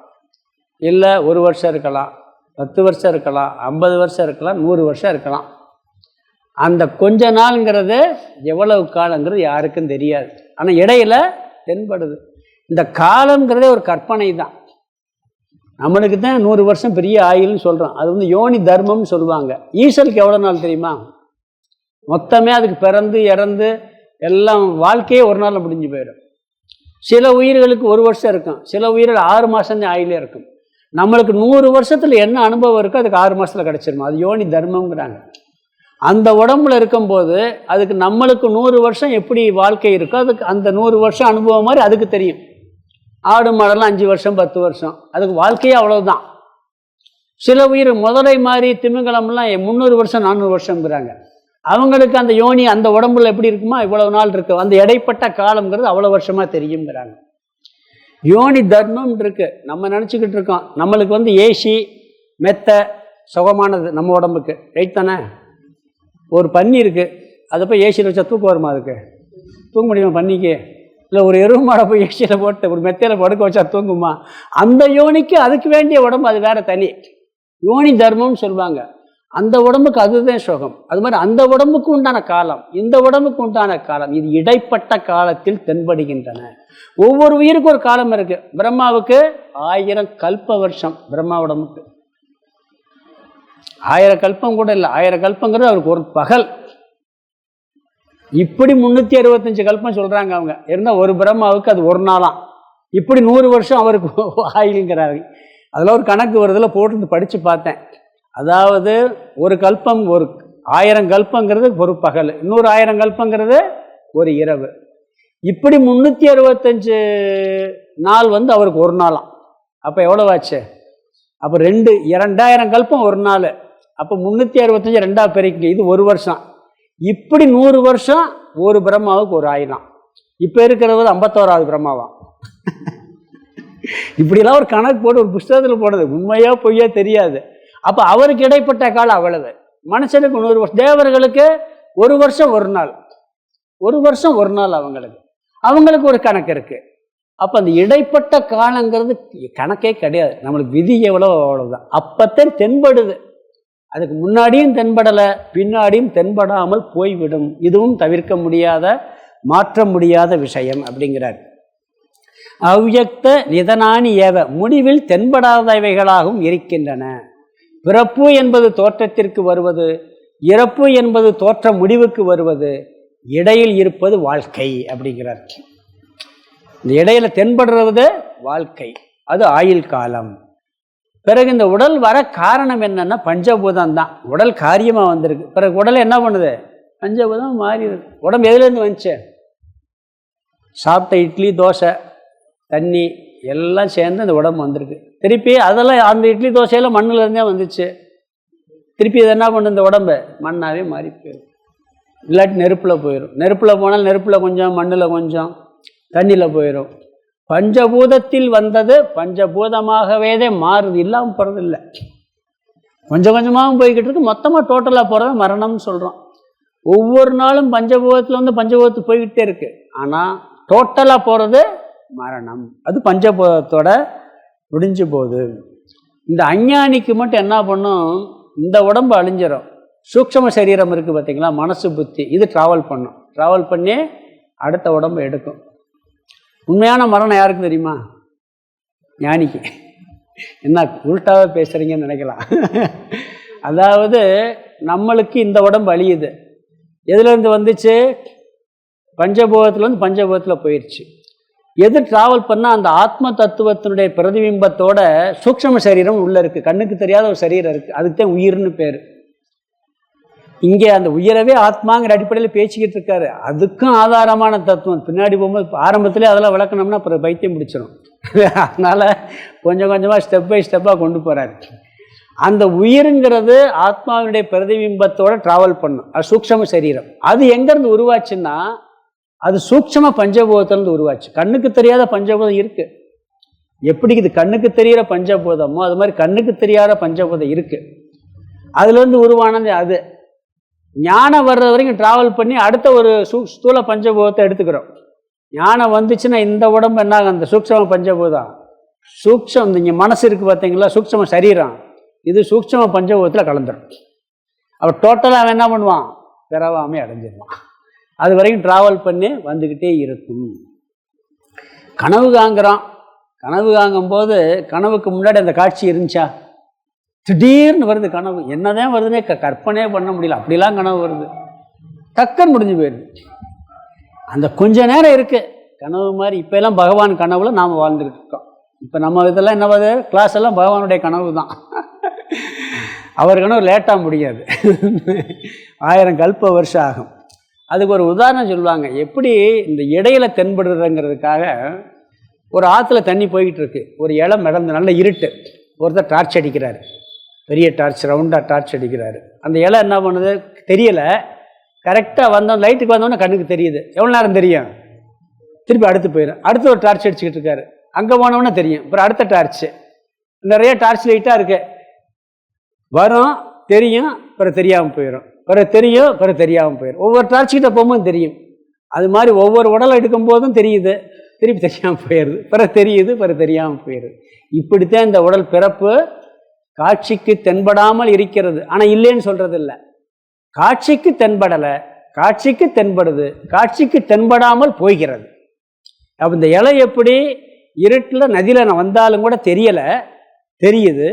இல்லை 1 வருஷம் இருக்கலாம், 10 வருஷம் இருக்கலாம், 50 வருஷம் இருக்கலாம், 100 வருஷம் இருக்கலாம். அந்த கொஞ்ச நாளுங்கிறது எவ்வளவு காலங்கிறது யாருக்கும் தெரியாது, ஆனால் இடையில தென்படுது. இந்த காலங்கிறதே ஒரு கற்பனை தான். நம்மளுக்கு தான் 100 வருஷம் பெரிய ஆயுள்னு சொல்கிறோம், அது வந்து யோனி தர்மம்னு சொல்லுவாங்க. ஈசலுக்கு எவ்வளோ நாள் தெரியுமா? மொத்தமே அதுக்கு பிறந்து இறந்து எல்லாம் வாழ்க்கையே ஒரு நாளில் முடிஞ்சு போயிடும். சில உயிர்களுக்கு 1 வருஷம் இருக்கும், சில உயிர்கள் 6 மாதம் ஆயிலே இருக்கும். நம்மளுக்கு 100 வருஷத்தில் என்ன அனுபவம் இருக்கோ அதுக்கு 6 மாதத்தில் கிடச்சிருமா, அது யோனி தர்மங்கிறாங்க. அந்த உடம்புல இருக்கும்போது அதுக்கு நம்மளுக்கு 100 வருஷம் எப்படி வாழ்க்கை இருக்கோ அதுக்கு அந்த 100 வருஷம் அனுபவம் மாதிரி அதுக்கு தெரியும். ஆடு மாடெல்லாம் 5 வருஷம் 10 வருஷம், அதுக்கு வாழ்க்கையே அவ்வளவுதான். சில உயிர் முதலை மாதிரி திமிங்கலம்லாம் 300 வருஷம் 400 வருஷங்கிறாங்க. அவங்களுக்கு அந்த யோனி அந்த உடம்புல எப்படி இருக்குமா இவ்வளவு நாள் இருக்கு, அந்த இடைப்பட்ட காலம்ங்கிறது அவ்வளோ வருஷமாக தெரியுங்கிறாங்க. யோனி தர்மம் இருக்கு. நம்ம நினச்சிக்கிட்டு இருக்கோம் நம்மளுக்கு வந்து ஏசி மெத்த சுகமானது நம்ம உடம்புக்கு, ரைட் தானே? ஒரு பன்னி இருக்குது, அதை போய் ஏசியில் வச்சா தூக்கம் வருமா? அதுக்கு தூங்க முடியுமா பன்னிக்கு? இல்லை ஒரு எருவு மாடை போய் ஏசியில் போட்டு ஒரு மெத்தையில் படுக்க வச்சா தூங்குமா? அந்த யோனிக்கு அதுக்கு வேண்டிய உடம்பு அது வேறு தனி, யோனி தர்மம்னு சொல்லுவாங்க. அந்த உடம்புக்கு அதுதான் சுகம். அது மாதிரி அந்த உடம்புக்கு உண்டான காலம், இந்த உடம்புக்கு உண்டான காலம், இது இடைப்பட்ட காலத்தில் தென்படுகின்றன. ஒவ்வொரு உயிருக்கும் ஒரு காலம் இருக்கு. பிரம்மாவுக்கு 1000 கல்ப வருஷம். பிரம்மா உடம்புக்கு 1000 கல்பம் கூட இல்லை, 1000 கல்பங்கிறது அவருக்கு ஒரு பகல். இப்படி 365 கல்பம் சொல்றாங்க அவங்க. இருந்தால் ஒரு பிரம்மாவுக்கு அது ஒரு நாளாம். இப்படி 100 வருஷம் அவருக்கு ஆயிலுங்கிறார்கள். அதில் ஒரு கணக்கு வருதுல போட்டு படித்து பார்த்தேன். அதாவது ஒரு கல்பம், ஒரு 1000 கல்பங்கிறது ஒரு பகல், இன்னொரு 1000 கல்பங்கிறது ஒரு இரவு. இப்படி 365 நாள் அவருக்கு ஒரு நாளாம். அப்போ எவ்வளோ ஆச்சு? அப்போ 2000 கல்பம் ஒரு நாள். அப்போ 365 2ஆ பெருக்கிங்க, இது ஒரு வருஷம். இப்படி 100 வருஷம் ஒரு பிரம்மாவுக்கு ஒரு ஆயிரம். இப்போ இருக்கிறது 51வது பிரம்மாவா? இப்படிலாம் ஒரு கணக்கு போட்டு ஒரு புஸ்தகத்தில் போடுறது, உண்மையா பொய்யா தெரியாது. அப்போ அவருக்கு இடைப்பட்ட காலம் அவ்வளவு. மனுஷனுக்கு 100 வருஷம், தேவர்களுக்கு ஒரு வருஷம் ஒரு நாள், ஒரு வருஷம் ஒரு நாள். அவங்களுக்கு ஒரு கணக்கு இருக்கு. அப்போ அந்த இடைப்பட்ட காலங்கிறது கணக்கே கிடையாது. நம்மளுக்கு விதி எவ்வளோ அவ்வளவுதான். அப்பத்தான் தென்படுது. அதுக்கு முன்னாடியும் தென்படலை, பின்னாடியும் தென்படாமல் போய்விடும். இதுவும் தவிர்க்க முடியாத, மாற்ற முடியாத விஷயம் அப்படிங்கிறார். அவ்யக்த நிதனானி ஏவ, முடிவில் தென்படாதவைகளாகவும் இருக்கின்றன. பிறப்பு என்பது தோற்றத்திற்கு வருவது, இறப்பு என்பது தோற்ற முடிவுக்கு வருவது, இடையில் இருப்பது வாழ்க்கை அப்படிங்கிறார். இந்த இடையில தென்படுறது வாழ்க்கை, அது ஆயுள் காலம். பிறகு இந்த உடல் வர காரணம் என்னன்னா பஞ்சபூதம் தான். உடல் காரியமாக வந்திருக்கு. பிறகு உடல் என்ன பண்ணுது? பஞ்சபூதம் மாறிடுது. உடம்பு எதுலேருந்து வந்துச்சு? சாப்பிட்ட இட்லி, தோசை, தண்ணி எல்லாம் சேர்ந்து அந்த உடம்பு வந்திருக்கு. திருப்பி அதெல்லாம் அந்த இட்லி தோசையெல்லாம் மண்ணில் இருந்தே வந்துச்சு. திருப்பி இது என்ன பண்ணுது? இந்த உடம்பு மண்ணாகவே மாறி போயிடும். இல்லாட்டி நெருப்பில் போயிடும். நெருப்பில் போனால் நெருப்பில் கொஞ்சம், மண்ணில் கொஞ்சம், தண்ணியில் போயிடும். பஞ்சபூதத்தில் வந்தது பஞ்சபூதமாகவே மாறுது, இல்லாமல் போகிறது இல்லை. கொஞ்சம் கொஞ்சமாகவும் போய்கிட்டு இருக்கு. மொத்தமாக டோட்டலாக போகிறத மரணம்னு சொல்கிறோம். ஒவ்வொரு நாளும் பஞ்சபூதத்தில் பஞ்சபூதத்துக்கு போய்கிட்டே இருக்கு. ஆனால் டோட்டலாக போகிறது மரணம். அது பஞ்சபூதத்தோட முடிஞ்சு போகுது. இந்த அஞ்ஞானிக்கு மட்டும் என்ன பண்ணும்? இந்த உடம்பு அழிஞ்சிடும். சூக்ஷ்ம சரீரம் இருக்குது பார்த்தீங்களா, மனசு புத்தி, இது ட்ராவல் பண்ணும். ட்ராவல் பண்ணி அடுத்த உடம்பு எடுக்கும். உண்மையான மரணம் யாருக்கு தெரியுமா? ஞானிக்கு. என்ன உள்டாவே பேசுகிறீங்கன்னு நினைக்கலாம். அதாவது நம்மளுக்கு இந்த உடம்பு அழியுது. எதுலேருந்து வந்துச்சு? பஞ்சபூதத்துலேருந்து பஞ்சபூதத்தில் போயிடுச்சு. எது ட்ராவல் பண்ணால் அந்த ஆத்ம தத்துவத்தினுடைய பிரதிபிம்பத்தோட சூக்ஷ்ம சரீரம் உள்ளே இருக்குது. கண்ணுக்கு தெரியாத ஒரு சரீரம் இருக்குது, அதுக்குதான் உயிர்னு பேர். இங்கே அந்த உயிரவே ஆத்மாங்கிற அடிப்படையில் பேசிக்கிட்டு இருக்காரு. அதுக்கும் ஆதாரமான தத்துவம் பின்னாடி போகும்போது, ஆரம்பத்திலே அதெல்லாம் விளக்கணும்னா அப்புறம் பைத்தியம் பிடிச்சிடும். அதனால் கொஞ்சம் கொஞ்சமாக ஸ்டெப் பை ஸ்டெப்பாக கொண்டு போகிறாரு. அந்த உயிருங்கிறது ஆத்மாவினுடைய பிரதிபிம்பத்தோடு ட்ராவல் பண்ணும். அது சூக்ஷ்ம சரீரம். அது எங்கேருந்து உருவாச்சுன்னா, அது சூக்ஷ்ம பஞ்சபூதத்திலிருந்து உருவாச்சு. கண்ணுக்கு தெரியாத பஞ்சபூதம் இருக்குது. எப்படி இது கண்ணுக்கு தெரிகிற பஞ்சபூதமோ அது மாதிரி கண்ணுக்கு தெரியாத பஞ்சபூதம் இருக்குது. அதுலேருந்து உருவானது அது. ஞானம் வர்ற வரைக்கும் ட்ராவல் பண்ணி அடுத்த ஒரு ஸ்தூல பஞ்சபூதத்தை எடுத்துக்கிறோம். ஞானம் வந்துச்சுன்னா இந்த உடம்பு என்னாகும்? அந்த சூக்ஷ்ம பஞ்சபூதம், சூக்ஷ்மம் இங்கே மனசு இருக்குது பார்த்தீங்களா, சூக்ஷ்ம சரீரம், இது சூக்ஷ்ம பஞ்சபூதத்தில் கலந்துடும். அவன் டோட்டலாக அவன் என்ன பண்ணுவான்? பிறவாமை அடைஞ்சிடுவான். அது வரைக்கும் ட்ராவல் பண்ணி வந்துக்கிட்டே இருக்கும். கனவு காங்குறான். கனவு காங்கும்போது கனவுக்கு முன்னாடி அந்த காட்சி இருந்துச்சா? திடீர்னு வருது கனவு. என்னதான் வருதுன்னே கற்பனையே பண்ண முடியல, அப்படிலாம் கனவு வருது. டக்குன்னு முடிஞ்சு போயிடுது. அந்த கொஞ்ச நேரம் இருக்குது கனவு மாதிரி. இப்போ எல்லாம் பகவான் கனவுல நாம் வாழ்ந்துக்கிட்டு இருக்கோம். இப்போ நம்ம இதெல்லாம் என்ன வருது? கிளாஸ் எல்லாம் பகவானுடைய கனவு தான். அவர் கனவு லேட்டாக முடியாது, 1000 கல்ப வருஷம் ஆகும். அதுக்கு ஒரு உதாரணம் சொல்லுவாங்க. எப்படி இந்த இடையில தென்படுறதுங்கிறதுக்காக, ஒரு ஆற்றுல தண்ணி போய்கிட்டு இருக்கு, ஒரு இடம் நடந்து நல்ல இருட்டு, ஒருத்தர் டார்ச் அடிக்கிறாரு, பெரிய டார்ச், ரவுண்டாக டார்ச் அடிக்கிறாரு. அந்த இலை என்ன பண்ணுது தெரியலை. கரெக்டாக வந்தோம், லைட்டுக்கு வந்தோன்னே கண்ணுக்கு தெரியுது. எவ்வளோ நேரம் தெரியும்? திருப்பி அடுத்து போயிடும். அடுத்து ஒரு டார்ச் அடிச்சுக்கிட்டு இருக்காரு, அங்கே போனோன்னே தெரியும். அப்புறம் அடுத்த டார்ச்சு, நிறைய டார்ச் லைட்டாக இருக்கு, வரும் தெரியும், பிறகு தெரியாமல் போயிடும், பிறகு தெரியும், பிறகு தெரியாமல் போயிடும். ஒவ்வொரு டார்ச்சுக்கிட்ட போகும்போது தெரியும். அது மாதிரி ஒவ்வொரு உடலை எடுக்கும் போதும் தெரியுது, திருப்பி தெரியாமல் போயிடுது, பிறகு தெரியுது, பிறகு தெரியாமல் போயிடுது. இப்படித்தான் இந்த உடல் பிறப்பு, காட்சிக்கு தென்படாமல் இருக்கிறது. ஆனால் இல்லைன்னு சொல்றது இல்லை. காட்சிக்கு தென்படலை, காட்சிக்கு தென்படுது, காட்சிக்கு தென்படாமல் போய்கிறது. அப்போ இந்த இலை எப்படி இருட்டில் நதியில் நான் வந்தாலும் கூட தெரியலை, தெரியுது,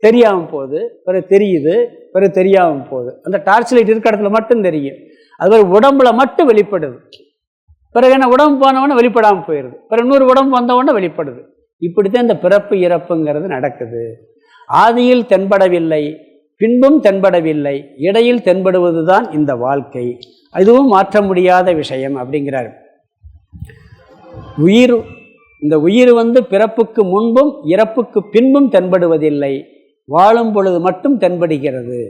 தெரியாமல் போகுது, பிறகு தெரியுது, பிறகு தெரியாமல் போகுது. அந்த டார்ச் லைட் இருக்கிற இடத்துல மட்டும் தெரியும். அது ஒரு உடம்புல மட்டும் வெளிப்படுது. பிறகு என்ன உடம்பு போனவொடனே வெளிப்படாமல் போயிடுது, பிறகு இன்னொரு உடம்பு வந்தவொடனே வெளிப்படுது. இப்படித்தான் இந்த பிறப்பு இறப்புங்கிறது நடக்குது. ஆதியில் தென்படவில்லை, பின்பும் தென்படவில்லை, இடையில் தென்படுவது தான் இந்த வாழ்க்கை. அதுவும் மாற்ற முடியாத விஷயம் அப்படிங்கிறார். உயிர், இந்த உயிர் பிறப்புக்கு முன்பும் இறப்புக்கு பின்பும் தென்படுவதில்லை, வாழும் பொழுது மட்டும் தென்படுகிறது.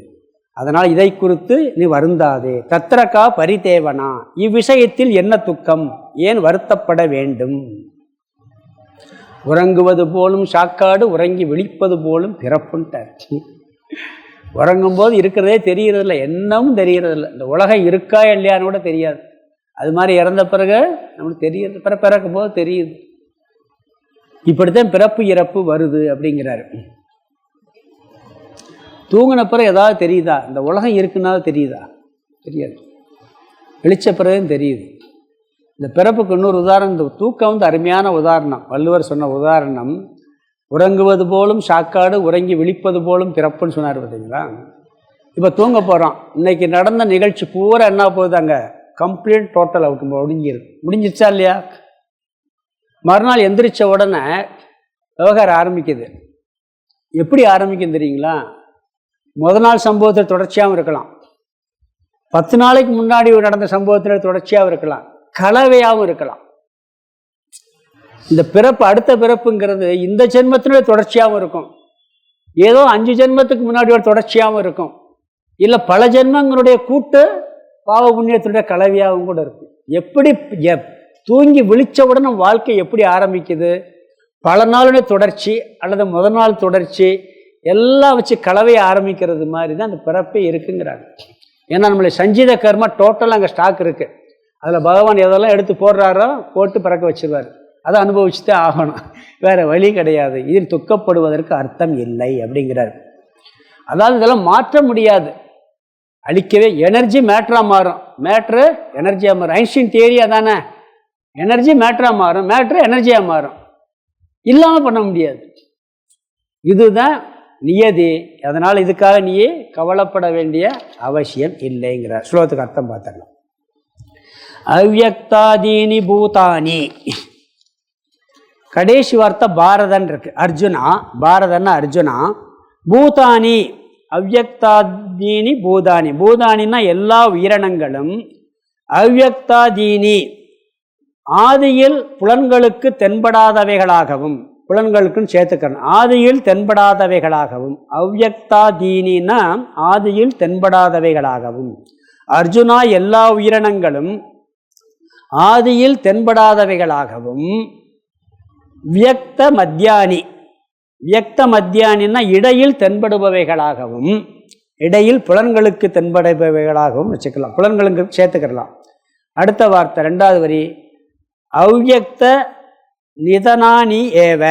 அதனால் இதை குறித்து நீ வருந்தாதே. தத்ரகா பரிதேவனா, இவ்விஷயத்தில் என்ன துக்கம், ஏன் வருத்தப்பட வேண்டும்? உறங்குவது போலும் சாக்காடு, உறங்கி விழிப்பது போலும் பிறப்புன்ட்டார். உறங்கும்போது இருக்கிறதே தெரியறதில்ல, என்னவும் தெரியறதில்ல. இந்த உலகம் இருக்கா இல்லையான்னு கூட தெரியாது. அது மாதிரி இறந்த பிறகு நம்மளுக்கு தெரியுது, பிறக்கும் போது தெரியுது. இப்படித்தான் பிறப்பு இறப்பு வருது அப்படிங்கிறாரு. தூங்கின பிறகு ஏதாவது தெரியுதா? இந்த உலகம் இருக்குன்னா தெரியுதா? தெரியாது. வெளிச்ச பிறகு தெரியுது. இந்த பிறப்புக்கு இன்னொரு உதாரணம், இந்த தூக்கம் அருமையான உதாரணம். வள்ளுவர் சொன்ன உதாரணம், உறங்குவது போலும் சாக்காடு, உறங்கி விழிப்பது போலும் பிறப்புன்னு சொன்னார் பார்த்தீங்களா. இப்போ தூங்க போகிறோம். இன்னைக்கு நடந்த நிகழ்ச்சி பூரா என்ன போகுது, அங்கே கம்ப்ளீட் டோட்டல் அவுட் முடிஞ்சிச்சா இல்லையா? மறுநாள் எந்திரிச்ச உடனே விவகாரம் ஆரம்பிக்குது. எப்படி ஆரம்பிக்கும் தெரியுங்களா? முதல் நாள் சம்பவத்தில் தொடர்ச்சியாகவும் இருக்கலாம், 10 நாளைக்கு முன்னாடி நடந்த சம்பவத்தில் தொடர்ச்சியாகவும் இருக்கலாம், கலவையாகவும் இருக்கலாம். இந்த பிறப்பு, அடுத்த பிறப்புங்கிறது இந்த ஜென்மத்தினுடைய தொடர்ச்சியாகவும் இருக்கும், ஏதோ 5 ஜென்மத்துக்கு முன்னாடி ஒரு தொடர்ச்சியாகவும் இருக்கும், இல்லை பல ஜென்மங்களுடைய கூட்டு பாவ புண்ணியத்தினுடைய கலவையாகவும் கூட இருக்கும். எப்படி தூங்கி விழிச்சவுடன் நம்ம வாழ்க்கை எப்படி ஆரம்பிக்குது, பல நாளுடைய தொடர்ச்சி அல்லது முதல் நாள் தொடர்ச்சி எல்லாம் வச்சு கலவையை ஆரம்பிக்கிறது மாதிரி தான் அந்த பிறப்பே இருக்குங்கிறாங்க. ஏன்னா நம்மளுடைய சஞ்சீத கர்மா டோட்டலாக அங்கே ஸ்டாக் இருக்குது. அதில் பகவான் எதெல்லாம் எடுத்து போடுறாரோ போட்டு பிறக்க வச்சிருவார். அதை அனுபவிச்சுட்டே ஆகணும், வேறு வழி கிடையாது. இதில் துக்கப்படுவதற்கு அர்த்தம் இல்லை அப்படிங்கிறார். அதாவது இதெல்லாம் மாற்ற முடியாது, அழிக்கவே. எனர்ஜி மேட்ராக மாறும், மேட்ரு எனர்ஜியாக மாறும். ஐன்ஸ்டீன் தியரியா தானே, எனர்ஜி மேட்ராக மாறும், மேட்ரு எனர்ஜியாக மாறும், இல்லாமல் பண்ண முடியாது. இதுதான் நியதி. அதனால் இதுக்காக நீயே கவலைப்பட வேண்டிய அவசியம் இல்லைங்கிறார். ஸ்லோகத்துக்கு அர்த்தம் பார்த்தலாம். அவ்யக்தாதீனி பூதானி, கடைசி வார்த்தை பாரதன் இருக்கு. அர்ஜுனா, பாரதன்னா அர்ஜுனா. பூதானி, அவ்யக்தாதீனி பூதானி. பூதானின்னா எல்லா உயிரினங்களும். அவ்யக்தாதீனி, ஆதியில் புலன்களுக்கு தென்படாதவைகளாகவும், புலன்களுக்குன்னு சேர்த்துக்கணும், ஆதியில் தென்படாதவைகளாகவும். அவ்யக்தாதீனினா ஆதியில் தென்படாதவைகளாகவும். அர்ஜுனா, எல்லா உயிரினங்களும் ஆதியில் தென்படாதவைகளாகவும். வியக்த மத்தியானி, வியக்த மத்தியானின்னா இடையில் தென்படுபவைகளாகவும், இடையில் புலன்களுக்கு தென்படுபவைகளாகவும் வச்சுக்கலாம், புலன்களுக்கு சேர்த்துக்கலாம். அடுத்த வார்த்தை ரெண்டாவது வரி, அவ்யக்த நிதனானி ஏவ,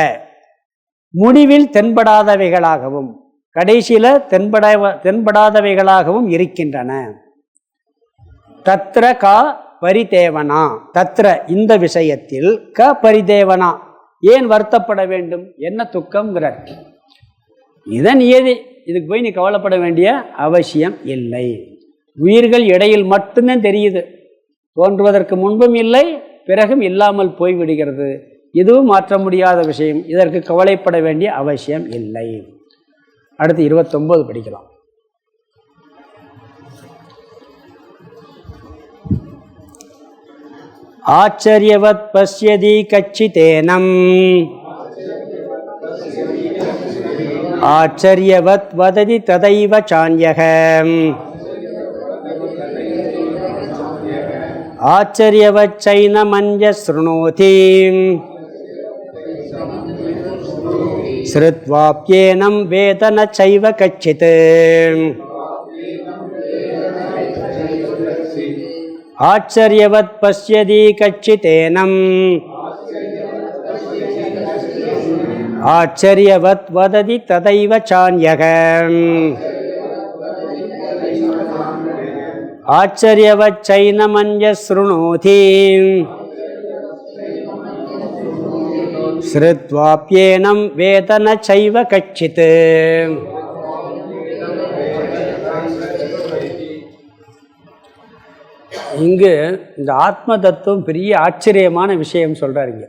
முடிவில் தென்படாதவைகளாகவும் கடைசியில் தென்படாதவைகளாகவும் இருக்கின்றன. தத்ர கா பரிதேவனா, தத்ர இந்த விஷயத்தில், க பரிதேவனா ஏன் வருத்தப்பட வேண்டும், என்ன துக்கம்ங்கிறார். இதன் நியதி, இதுக்கு போய் நீ கவலைப்பட வேண்டிய அவசியம் இல்லை. உயிர்கள் இடையில் மட்டும்தான் தெரியுது, தோன்றுவதற்கு முன்பும் இல்லை பிறகும் இல்லாமல் போய்விடுகிறது. இதுவும் மாற்ற முடியாத விஷயம், இதற்கு கவலைப்பட வேண்டிய அவசியம் இல்லை. அடுத்து 29 படிக்கலாம். ஆச்சரியவத் பஸ்யதி கச்சிதேனம், ஆச்சரியவத் வததி ததைவ சான்யகம், ஆச்சரியவத் சைனமன்ய ஸ்ருணோதி, ஸ்ருத்வாப்யேனம் வேதன சைவ கச்சித். ஆச்சரியவத் பஸ்யதி கச்சிதேனம், ஆச்சரியவத் வததி ததைவ சான்யகம் ஆச்சரியவத் சைனமன்ய ஸ்ருணோதி ஸ்ருத்வாப்யேனம் வேதன சைவ கச்சித். இங்கு இந்த ஆத்ம தத்துவம் பெரிய ஆச்சரியமான விஷயம் சொல்றாருங்க.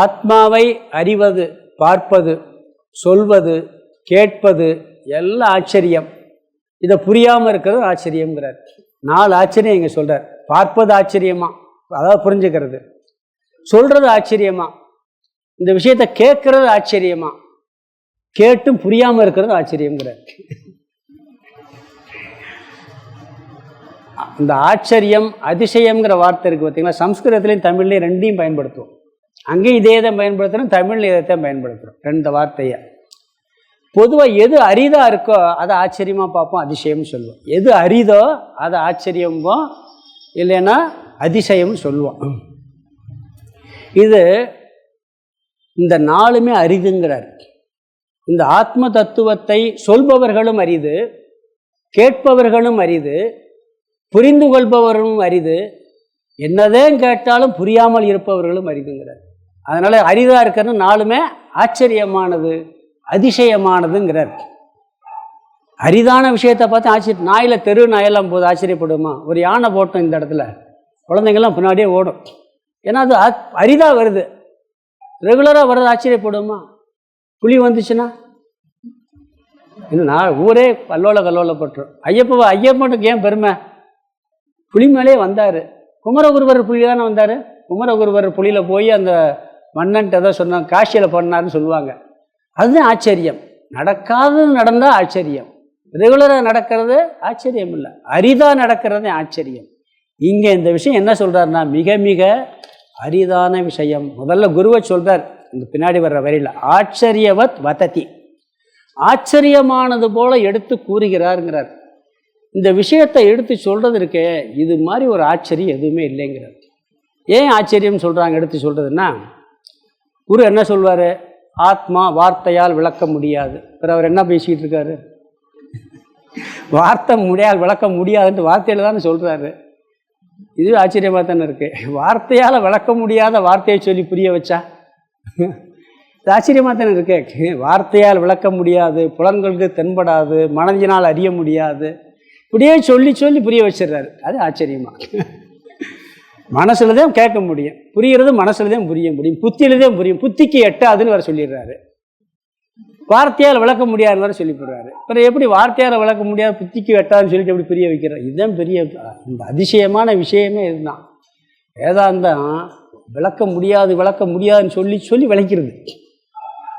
ஆத்மாவை அறிவது, பார்ப்பது, சொல்வது, கேட்பது எல்லாம் ஆச்சரியம். இதை புரியாமல் இருக்கிறது ஆச்சரியங்கிறார். 4 ஆச்சரியம் இங்கே சொல்கிறார். பார்ப்பது ஆச்சரியமா, அதாவது புரிஞ்சுக்கிறது. சொல்கிறது ஆச்சரியமா, இந்த விஷயத்தை கேட்கறது ஆச்சரியமா, கேட்டும் புரியாமல் இருக்கிறது ஆச்சரியங்கிறார். இந்த ஆச்சரியம் அதிசயம்ங்கிற வார்த்தை இருக்குது பார்த்தீங்களா, சம்ஸ்கிருதத்துலேயும் தமிழ்லேயும் ரெண்டையும் பயன்படுத்துவோம். அங்கேயும் இதே தான் பயன்படுத்துகிறோம், தமிழில் இதை தான் பயன்படுத்துகிறோம், 2 வார்த்தையை. பொதுவாக எது அரிதாக இருக்கோ அதை ஆச்சரியமாக பார்ப்போம், அதிசயம்னு சொல்லுவோம். எது அரிதோ அதை ஆச்சரியம்போம், இல்லைன்னா அதிசயம்னு சொல்லுவோம். இது இந்த 4மே அரிதுங்கிறார். இந்த ஆத்ம தத்துவத்தை சொல்பவர்களும் அரிது, கேட்பவர்களும் அரிது, புரிந்து கொள்பவர்களும் அரிது, என்னதான் கேட்டாலும் புரியாமல் இருப்பவர்களும் அரிதுங்கிறார். அதனால் அரிதாக இருக்கிறது 4மே ஆச்சரியமானது, அதிசயமானதுங்கிறார். அரிதான விஷயத்தை பார்த்து ஆச்சரியம். நாயில் தெரு நாயெல்லாம் போது ஆச்சரியப்படுமா? ஒரு யானை போட்டோம் இந்த இடத்துல, குழந்தைங்கள்லாம் பின்னாடியே ஓடும். ஏன்னா அது அரிதாக வருது. ரெகுலராக வர்றது ஆச்சரியப்படுமா? புலி வந்துச்சுன்னா இன்னும் ஊரே கல்லோலப்பட்டுரும். ஐயப்பனுக்கு ஏன் பெருமை? புலி மேலே வந்தார். குமரகுருவர் புலி தானே வந்தார். குமரகுருவர் புலியில் போய் அந்த மன்னன்ட்டு எதோ சொன்னாங்க, காசியில் பண்ணாருன்னு சொல்லுவாங்க. அதுதான் ஆச்சரியம். நடக்காதது நடந்தால் ஆச்சரியம், ரெகுலராக நடக்கிறது ஆச்சரியம் இல்லை, அரிதாக நடக்கிறதே ஆச்சரியம். இங்கே இந்த விஷயம் என்ன சொல்கிறாருன்னா, மிக மிக அரிதான விஷயம். முதல்ல குருவை சொல்கிறார் இந்த பின்னாடி வர்ற வரையில், ஆச்சரியவத் வததி, ஆச்சரியமானது போல எடுத்து கூறுகிறாருங்கிறார். இந்த விஷயத்தை எடுத்து சொல்கிறது இருக்கே, இது மாதிரி ஒரு ஆச்சரியம் எதுவுமே இல்லைங்கிறார். ஏன் ஆச்சரியம் சொல்கிறாங்க எடுத்து சொல்கிறதுன்னா, குரு என்ன சொல்வார்? ஆத்மா வார்த்தையால் விளக்க முடியாது. பிறகு அவர் என்ன பேசிக்கிட்டு இருக்காரு? வார்த்தை விளக்க முடியாதுன்ட்டு வார்த்தையில் தானே சொல்கிறாரு. இது ஆச்சரியமாக தானே இருக்குது. வார்த்தையால் விளக்க முடியாத வார்த்தையை சொல்லி புரிய வச்சா இது ஆச்சரியமாக தானே இருக்கு. வார்த்தையால் விளக்க முடியாது, புலன்களுக்கு தென்படாது, மனதினால் அறிய முடியாது, இப்படியே சொல்லி சொல்லி புரிய வச்சிடுறாரு. அது ஆச்சரியமா? மனசுல தான் கேட்க முடியும், புரிகிறது மனசுல தான் புரிய முடியும், புத்தியில தான் புரியும், புத்திக்கு எட்டாதுன்னு வேறு சொல்லிடுறாரு. வார்த்தையால் விளக்க முடியாதுன்னு வேறு சொல்லி போடுறாரு. அப்புறம் எப்படி வார்த்தையால் விளக்க முடியாது, புத்திக்கு எட்டாதுன்னு சொல்லிட்டு எப்படி புரிய வைக்கிறார்? இதுதான் பெரிய இந்த அதிசயமான விஷயமே. இதுதான் வேதாந்தம். விளக்க முடியாதுன்னு சொல்லி சொல்லி விளக்கிறது.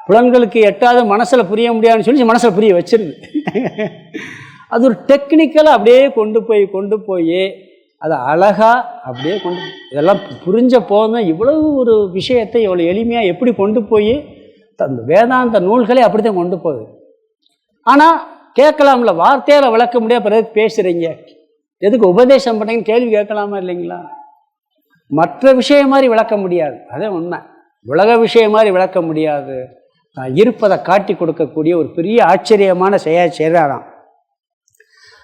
புலன்களுக்கு எட்டாது, மனசில் புரிய முடியாதுன்னு சொல்லி மனசில் புரிய வச்சிருது. அது ஒரு டெக்னிக்கலாக அப்படியே கொண்டு போய் அதை அழகாக அப்படியே இதெல்லாம் புரிஞ்ச போதும் இவ்வளவு ஒரு விஷயத்தை இவ்வளோ எளிமையாக எப்படி கொண்டு போய் அந்த வேதாந்த நூல்களே அப்படி தான் கொண்டு போகுது. ஆனால் கேட்கலாம்ல, வார்த்தையால் விளக்க முடியாது, பிறகு பேசுகிறீங்க, எதுக்கு உபதேசம் பண்ணீங்கன்னு கேள்வி கேட்கலாமா இல்லைங்களா? மற்ற விஷயம் மாதிரி விளக்க முடியாது, அதே உண்மை. உலக விஷயம் மாதிரி விளக்க முடியாது, இருப்பதை காட்டி கொடுக்கக்கூடிய ஒரு பெரிய ஆச்சரியமான செய்கிறாராம்.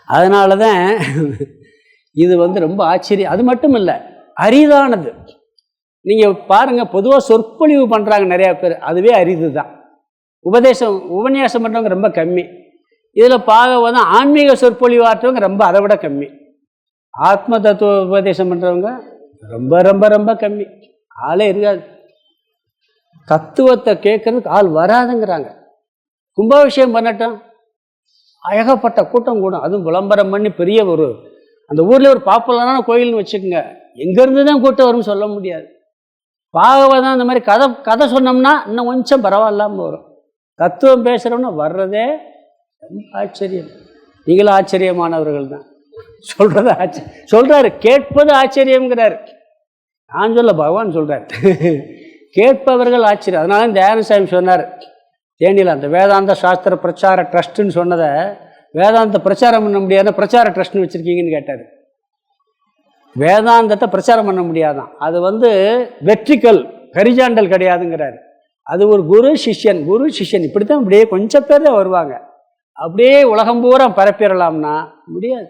அதனால தான் இது ரொம்ப ஆச்சரியம். அது மட்டும் இல்லை, அரிதானது. நீங்கள் பாருங்கள், பொதுவாக சொற்பொழிவு பண்ணுறாங்க நிறையா பேர், அதுவே அரிது தான். உபன்யாசம் பண்ணுறவங்க ரொம்ப கம்மி. இதில் பார்க்க ஆன்மீக சொற்பொழிவு ஆற்றவங்க ரொம்ப அதை விட கம்மி. ஆத்ம தத்துவ உபதேசம் பண்ணுறவங்க ரொம்ப ரொம்ப ரொம்ப கம்மி, ஆளே இருக்காது. தத்துவத்தை கேட்கறதுக்கு ஆள் வராதுங்கிறாங்க. கும்பாபிஷேகம் பண்ணட்டும், அழகப்பட்ட கூட்டம் கூடும். அதுவும் விளம்பரம் பண்ணி பெரிய அந்த ஊரில் ஒரு பாப்புலரான கோயில்னு வச்சுக்கோங்க, எங்கேருந்து தான் கூட்டம் வரும்னு சொல்ல முடியாது. பாகவதம் இந்த மாதிரி கதை சொன்னோம்னா இன்னும் கொஞ்சம் பரவாயில்லாமல் வரும். தத்துவம் பேசுகிறோம்னா வர்றதே ரொம்ப ஆச்சரியம். நீங்களும் ஆச்சரியமானவர்கள் தான். சொல்கிறாரு கேட்பது ஆச்சரியங்கிறார். நான் சொல்ல, பகவான் சொல்கிறார் கேட்பவர்கள் ஆச்சரியம். அதனால தயானசாமி சொன்னார் தேனியில், அந்த வேதாந்த சாஸ்திர பிரச்சார ட்ரஸ்ட்டுன்னு சொன்னதை, வேதாந்த பிரச்சாரம் பண்ண முடியாதுன்னா பிரச்சார ட்ரஸ்ட்னு வச்சுருக்கீங்கன்னு கேட்டார். வேதாந்தத்தை பிரச்சாரம் பண்ண முடியாதான், அது வெர்டிக்கல் ஹரிஜாண்டல் கிடையாதுங்கிறார். அது ஒரு குரு சிஷ்யன் இப்படித்தான் இப்படியே கொஞ்சம் பேர் தான் வருவாங்க. அப்படியே உலகம் பூரா பரப்பிடலாம்னா முடியாது.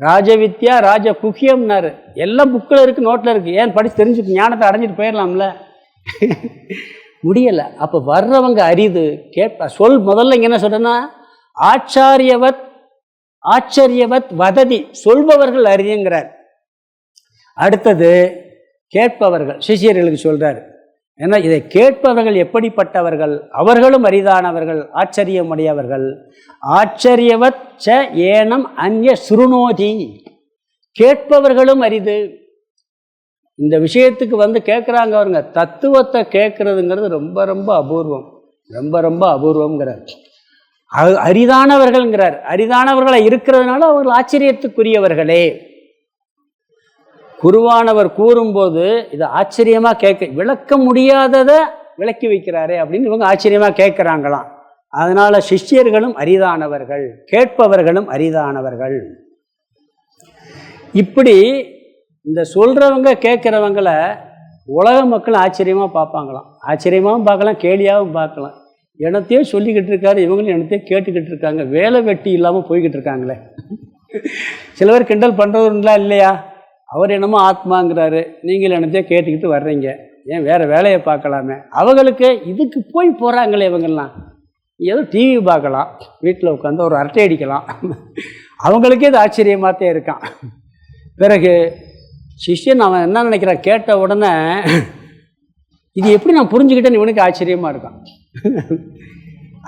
ராஜவித்யா ராஜ குக்கியம்னாரு. எல்லாம் புக்கில் இருக்குது, நோட்டில் இருக்குது. ஏன் படித்து தெரிஞ்சுட்டு ஞானத்தை அடைஞ்சிட்டு போயிடலாம்ல? முடியலை. அப்போ வர்றவங்க அரிது கேட்ப சொல். முதல்ல இங்கே என்ன சொல்கிறேன்னா, ஆச்சரியவத் வததி, சொல்பவர்கள் அரிதுங்கிறார். அடுத்தது கேட்பவர்கள், சிஷியர்களுக்கு சொல்கிறார். ஏன்னா இதை கேட்பவர்கள் எப்படிப்பட்டவர்கள்? அவர்களும் அரிதானவர்கள், ஆச்சரியமுடையவர்கள். ஆச்சரியவத் ச ஏனம் அந்நிய சுருணோதி, கேட்பவர்களும் அரிது. இந்த விஷயத்துக்கு கேட்குறாங்க அவருங்க. தத்துவத்தை கேட்கறதுங்கிறது ரொம்ப ரொம்ப அபூர்வம், ரொம்ப அபூர்வங்கிறார். அரிதானவர்கள்ங்கிறார். அரிதானவர்களை இருக்கிறதுனால அவர்கள் ஆச்சரியத்துக்குரியவர்களே. குருவானவர் கூறும்போது இதை ஆச்சரியமாக விளக்க முடியாததை விளக்கி வைக்கிறாரே அப்படின்னு இவங்க ஆச்சரியமாக கேட்குறாங்களாம். அதனால் சிஷ்யர்களும் அரிதானவர்கள், கேட்பவர்களும் அரிதானவர்கள். இப்படி இந்த சொல்கிறவங்க கேட்குறவங்கள உலக மக்கள் ஆச்சரியமாக பார்ப்பாங்களாம். ஆச்சரியமாகவும் பார்க்கலாம், கேலியாகவும் பார்க்கலாம். எனத்தையே சொல்லிக்கிட்டு இருக்காரு, இவங்களும் எனத்தையே கேட்டுக்கிட்டு இருக்காங்க. வேலை வெட்டி இல்லாமல் போய்கிட்டு இருக்காங்களே. சில பேர் கிண்டல் பண்ணுறதுங்களா இல்லையா? அவர் என்னமோ ஆத்மாங்கிறாரு, நீங்கள் என்னத்தையே கேட்டுக்கிட்டு வர்றீங்க, ஏன் வேறு வேலையை பார்க்கலாமே. அவங்களுக்கு இதுக்கு போகிறாங்களே இவங்கெல்லாம். ஏதோ டிவி பார்க்கலாம், வீட்டில் உட்காந்து ஒரு அரட்டை அடிக்கலாம். அவங்களுக்கே இது ஆச்சரியமாகத்தே இருக்கான். பிறகு சிஷ்யன் அவன் என்ன நினைக்கிறான், கேட்ட உடனே இது எப்படி நான் புரிஞ்சுக்கிட்டேன்னு இவனுக்கு ஆச்சரியமாக இருக்கான்.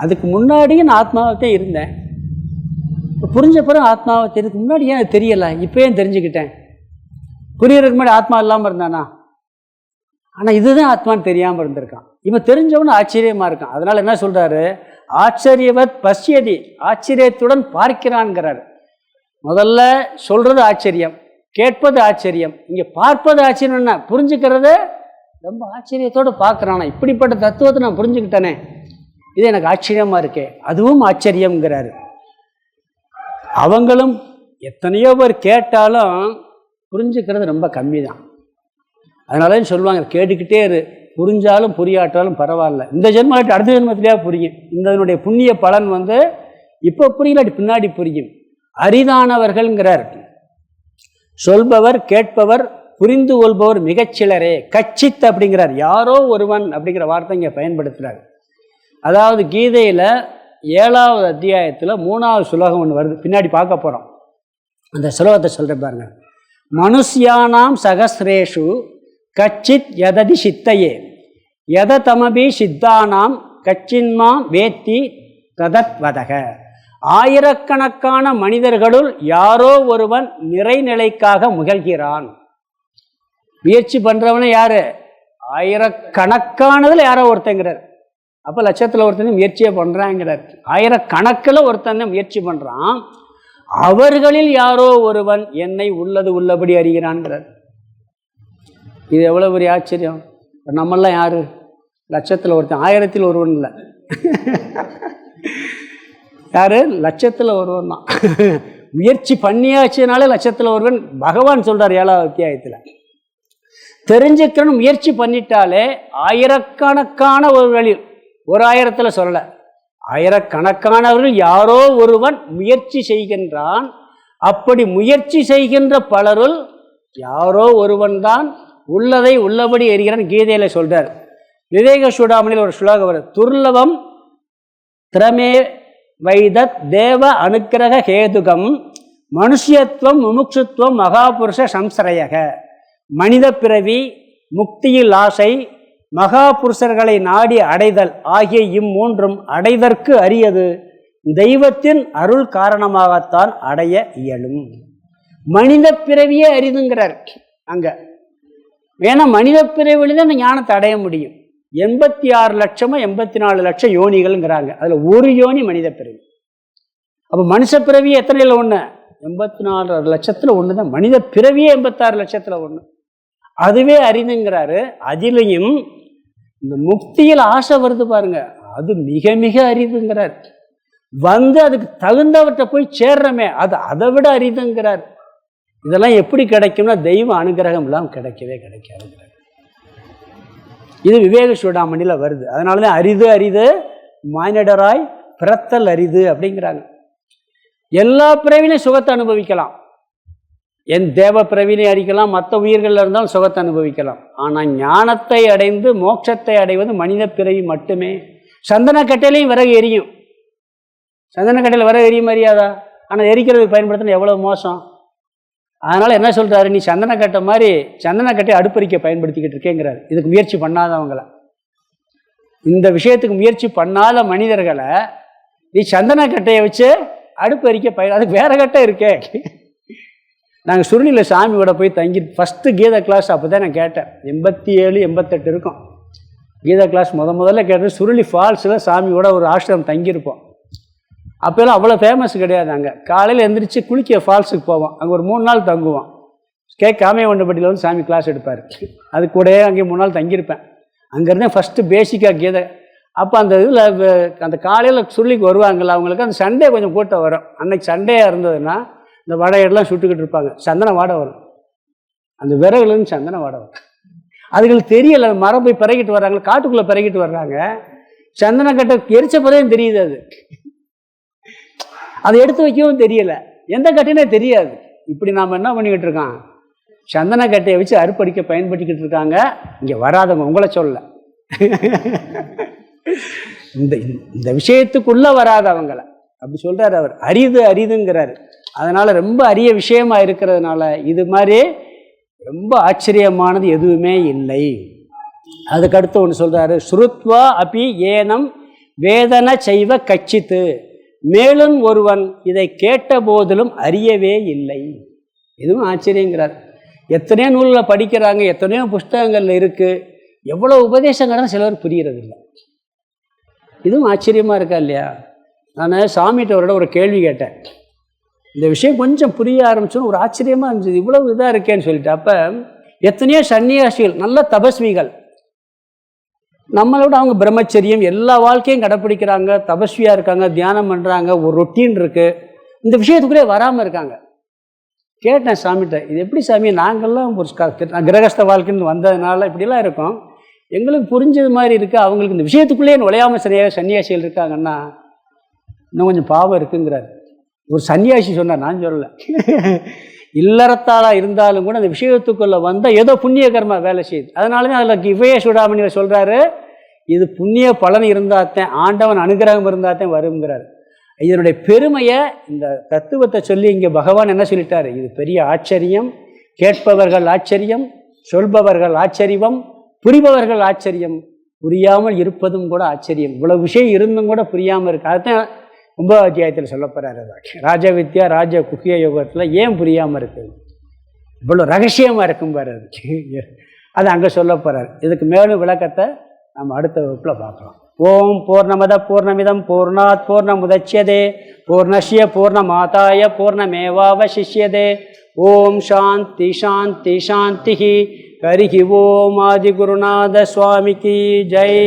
அதுக்கு முன்னாடியே நான் ஆத்மாவத்தே இருந்தேன், இப்போ புரிஞ்ச பிறகு ஆத்மாவை தெரியுதுக்கு முன்னாடி ஏன் அது தெரியலை, இப்போ ஏன் தெரிஞ்சுக்கிட்டேன்? புரியறதுக்கு முன்னாடி ஆத்மா இல்லாமல் இருந்தானா? ஆனால் இதுதான் ஆத்மான்னு தெரியாமல் இருந்திருக்கான். இப்போ தெரிஞ்சவனு ஆச்சரியமாக இருக்கான். அதனால் என்ன சொல்கிறாரு, ஆச்சரியவத் பஷ்யதி, ஆச்சரியத்துடன் பார்க்கிறான்ங்கிறார். முதல்ல சொல்கிறது ஆச்சரியம், கேட்பது ஆச்சரியம், இங்கே பார்ப்பது ஆச்சரியம். என்ன புரிஞ்சுக்கிறது ரொம்ப ஆச்சரியத்தோடு பார்க்குறானா. இப்படிப்பட்ட தத்துவத்தை நான் புரிஞ்சுக்கிட்டேனே, இது எனக்கு ஆச்சரியமாக இருக்கே, அதுவும் ஆச்சரியங்கிறாரு. அவங்களும் எத்தனையோ பேர் கேட்டாலும் புரிஞ்சுக்கிறது ரொம்ப கம்மி தான். அதனால சொல்லுவாங்க, கேட்டுக்கிட்டே இரு, புரிஞ்சாலும் புரியாட்டாலும் பரவாயில்ல, இந்த ஜென்மம் அடுத்த ஜென்மத்திலேயே புரியும். இதனுடைய புண்ணிய பலன் இப்போ புரியலாட்டி பின்னாடி புரியும். அரிதானவர்கள்ங்கிறார். சொல்பவர், கேட்பவர், புரிந்து கொள்பவர் மிகச்சிலரே. கச்சித் அப்படிங்கிறார், யாரோ ஒருவன் அப்படிங்கிற வார்த்தை இங்கே பயன்படுத்துகிறார். அதாவது கீதையில் 7வது அத்தியாயத்தில் 3வது சுலோகம் ஒன்று வருது, பின்னாடி பார்க்க போகிறோம். அந்த சுலோகத்தை சொல்கிற பாருங்க. மனுஷ்யானாம் சகஸ்ரேஷு கச்சித் யததி சித்தையே யத தமபி சித்தானாம் கச்சின்மாம் வேத்தி ததத்வதக. ஆயிரக்கணக்கான மனிதர்களுள் யாரோ ஒருவன் நிறைநிலைக்காக முயல்கிறான். முயற்சி பண்ணுறவனே யாரு? ஆயிரக்கணக்கானதில் யாரோ ஒருத்தங்கிறார். அப்போ லட்சத்தில் ஒருத்தனை முயற்சியை பண்ணுறாங்கிறார். ஆயிரக்கணக்கில் ஒருத்தனை முயற்சி பண்ணுறான். அவர்களில் யாரோ ஒருவன் என்னை உள்ளது உள்ளபடி அறிகிறான்கிறார். இது எவ்வளோ பெரிய ஆச்சரியம். நம்மெல்லாம் யார்? லட்சத்தில் ஒருத்தன், 1000ல் ஒருவன் இல்லை. யார்? லட்சத்தில் ஒருவன் தான். முயற்சி பண்ணியாச்சுனாலே லட்சத்தில் ஒருவன். பகவான் சொல்கிறார் 7வது அத்தியாயத்தில், தெரிஞ்சுக்கணும் முயற்சி பண்ணிட்டாலே ஆயிரக்கணக்கான ஒருவர்களில், ஒரு 1000ல் சொல்லலை, ஆயிரக்கணக்கானவர்கள் யாரோ ஒருவன் முயற்சி செய்கின்றான். அப்படி முயற்சி செய்கின்ற பலருள் யாரோ ஒருவன் தான் உள்ளதை உள்ளபடி எறிகிறான். கீதையில் சொல்றார். விவேக சூடாமணியில் ஒரு ஸ்லோகம் வருது, துர்லபம் திரமே வைதத் தேவ அனுக்கிரக ஹேதுகம் மனுஷியத்துவம் முமுட்சுத்துவம் மகாபுருஷ சம்சரயக. மனித பிறவி, முக்தியில் ஆசை, மகாபுருஷர்களை நாடி அடைதல் ஆகிய இம்மூன்றும் அடைதற்கு அரியது. தெய்வத்தின் அருள் காரணமாகத்தான் அடைய இயலும். மனித பிறவியே அரிதுங்கிறார் அங்க. ஏன்னா மனித பிறவில தான் ஞானத்தை அடைய முடியும். 86 லட்சமோ 84 லட்சம் யோனிகள்ங்கிறாங்க. அதுல ஒரு யோனி மனித பிறவி. அப்போ மனுஷ பிறவியே எத்தனையில் ஒன்று? 84 லட்சத்தில் ஒன்று தான். மனித பிறவியே 86 லட்சத்தில் ஒன்று. அதுவே அரிதுங்கிறாரு. அதிலையும் இந்த முக்தியில் ஆசை வருது பாருங்க, அது மிக மிக அரிதுங்கிறார். அதுக்கு தகுந்தவற்றை போய் சேர்றமே, அது அதை விட அரிதுங்கிறார். இதெல்லாம் எப்படி கிடைக்கும்னா தெய்வ அனுகிரகம் எல்லாம் கிடைக்கவே கிடைக்காதுங்கிறார். இது விவேக சூடாமணியில் வருது. அதனால தான் அரிது அரிது மானிடராய் பிறத்தல் அரிது அப்படிங்கிறாங்க. எல்லா பிறவிலையும் சுகத்தை அனுபவிக்கலாம், என் தேவ பிறவிலையும் அறிக்கலாம், மற்ற உயிர்களில் இருந்தாலும் சுகத்தை அனுபவிக்கலாம். ஆனால் ஞானத்தை அடைந்து மோட்சத்தை அடைவது மனித பிறவி மட்டுமே. சந்தனக்கட்டையிலையும் விறகு எரியும், சந்தனக்கட்டையில் விறகு எரியும் அறியாதா? ஆனால் எரிக்கிறதுக்கு பயன்படுத்தினா எவ்வளோ மோசம். அதனால் என்ன சொல்கிறாரு, நீ சந்தனக்கட்டை மாதிரி சந்தனக்கட்டை அடுப்பறிக்க பயன்படுத்திக்கிட்டு இருக்கேங்கிறாரு. இதுக்கு முயற்சி பண்ணாதவங்களை, இந்த விஷயத்துக்கு முயற்சி பண்ணாத மனிதர்களை நீ சந்தனக்கட்டையை வச்சு அடுப்பறிக்க அதுக்கு வேற கட்டை இருக்கே. நாங்கள் சுருளியில் சாமியோட போய் தங்கி ஃபஸ்ட்டு கீதா கிளாஸ் அப்போ தான் நான் கேட்டேன். 87, 88 இருக்கும் கீதா கிளாஸ். முதல்ல கேட்டது சுருளி ஃபால்ஸில் சாமியோட ஒரு ஆசிரமம் தங்கியிருப்போம். அப்போல்லாம் அவ்வளோ ஃபேமஸ் கிடையாது. அங்கே காலையில் எழுந்திரிச்சு குளிக்க ஃபால்ஸுக்கு போவோம், அங்கே ஒரு 3 நாள் தங்குவோம். காமையவண்டப்பட்டியில் வந்து சாமி கிளாஸ் எடுப்பார், அது கூடயே அங்கே 3 நாள் தங்கியிருப்பேன். அங்கேருந்தே ஃபஸ்ட்டு பேசிக்காக கீதை. அப்போ அந்த இதில் அந்த காலையில் சுருளிக்கு வருவாங்கள்ல, அவங்களுக்கு அந்த சண்டே கொஞ்சம் கூட்டம் வரும். அன்னைக்கு சண்டேயாக இருந்ததுன்னா இந்த வடையெல்லாம் சுட்டுக்கிட்டு இருப்பாங்க, சந்தன வாடை வரும், அந்த விறகுலேருந்து சந்தன வாடை வரும். அதுகளுக்கு தெரியலை, மரம் போய் பிறகிட்டு வர்றாங்க, காட்டுக்குள்ளே பிறகிட்டு வர்றாங்க, சந்தனக்கட்டை எரிச்ச பிறகு தெரியுது. அது அதை எடுத்து வைக்கவும் தெரியலை, எந்த கட்டைனே தெரியாது. இப்படி நாம் என்ன பண்ணிக்கிட்டு இருக்கோம், சந்தனக்கட்டையை வச்சு அறுப்படிக்க பயன்படுத்திக்கிட்டு இருக்காங்க. இங்கே வராதவங்க உங்களை சொல்ல, இந்த விஷயத்துக்குள்ளே வராதவங்களை அப்படி சொல்கிறார் அவர். அரிது அரிதுங்கிறாரு. அதனால் ரொம்ப அரிய விஷயமா இருக்கிறதுனால இது மாதிரி ரொம்ப ஆச்சரியமானது எதுவுமே இல்லை. அதுக்கடுத்து ஒன்று சொல்கிறாரு, ஸ்ருத்வா அபி ஏனம் வேதன செய்வ கச்சித்து, மேலும் ஒருவன் இதை கேட்ட போதிலும் அறியவே இல்லை. இதுவும் ஆச்சரியங்கிறார். எத்தனையோ நூலில் படிக்கிறாங்க, எத்தனையோ புஸ்தகங்களில் இருக்குது, எவ்வளோ உபதேசங்கள்லாம் சிலர் புரிகிறதில்லை. இதுவும் ஆச்சரியமாக இருக்கா இல்லையா? நான் சாமிகிட்ட ஒரு கேள்வி கேட்டேன், இந்த விஷயம் கொஞ்சம் புரிய ஆரம்பிச்சோன்னு ஒரு ஆச்சரியமாக இருந்துச்சு, இவ்வளவு இதாக இருக்கேன்னு சொல்லிட்டு. அப்போ எத்தனையோ சன்னியாசிகள், நல்ல தபஸ்விகள், நம்மளோட அவங்க பிரம்மச்சரியம் எல்லா வாழ்க்கையும் கடைப்பிடிக்கிறாங்க, தபஸ்வியாக இருக்காங்க, தியானம் பண்ணுறாங்க, ஒரு ரொட்டீன் இருக்குது, இந்த விஷயத்துக்குள்ளே வராமல் இருக்காங்க. கேட்டேன் சாமிகிட்ட, இது எப்படி சாமி, நாங்கள்லாம் ஒரு கிரகஸ்த வாழ்க்கைன்னு வந்ததுனால இப்படிலாம் இருக்கோம், எங்களுக்கு புரிஞ்சது மாதிரி இருக்குது, அவங்களுக்கு இந்த விஷயத்துக்குள்ளேயே நுழையாமல் சரியாக சன்னியாசிகள் இருக்காங்கன்னா இன்னும் கொஞ்சம் பாவம் இருக்குங்கிறார். ஒரு சன்னியாசி சொன்னார், நான் சொல்லலை. இல்லறத்தாளாக இருந்தாலும் கூட அந்த விஷயத்துக்குள்ளே வந்தால் ஏதோ புண்ணிய கர்மா வேலை செய்யுது. அதனால தான் அதில் விவேக சூடாமணியில் சொல்கிறாரு, இது புண்ணிய பலன் இருந்தால்தான், ஆண்டவன் அனுகிரகம் இருந்தால்தான் வருங்கிறார். இதனுடைய பெருமையை, இந்த தத்துவத்தை சொல்லி இங்கே பகவான் என்ன சொல்லிட்டார், இது பெரிய ஆச்சரியம், கேட்பவர்கள் ஆச்சரியம், சொல்பவர்கள் ஆச்சரியம், புரிபவர்கள் ஆச்சரியம், புரியாமல் இருப்பதும் கூட ஆச்சரியம். இவ்வளோ விஷயம் இருந்தும் கூட புரியாமல் இருக்கு. அதுதான் 9ஆம் அத்தியாயத்தில் சொல்ல போகிறாரு. ராஜ வித்யா ராஜ குக்கிய யோகத்தில் ஏன் புரியாமல் இருக்குது, இவ்வளோ ரகசியமாக இருக்கும் பாரு, அது அங்கே சொல்ல போகிறார். இதுக்கு மேலும் விளக்கத்தை நம்ம அடுத்த வகுப்பில் பார்க்கலாம். ஓம் பூர்ணமத பூர்ணமிதம் பூர்ணாத் பூர்ணமுதச்யதே பூர்ணஸ்ய பூர்ணமாதாய பூர்ணமேவாவசிஷ்யதே. ஓம் சாந்தி சாந்தி சாந்தி. ஹரிஹி ஓம். ஆதிகுருநாத சுவாமிக்கு ஜெய்.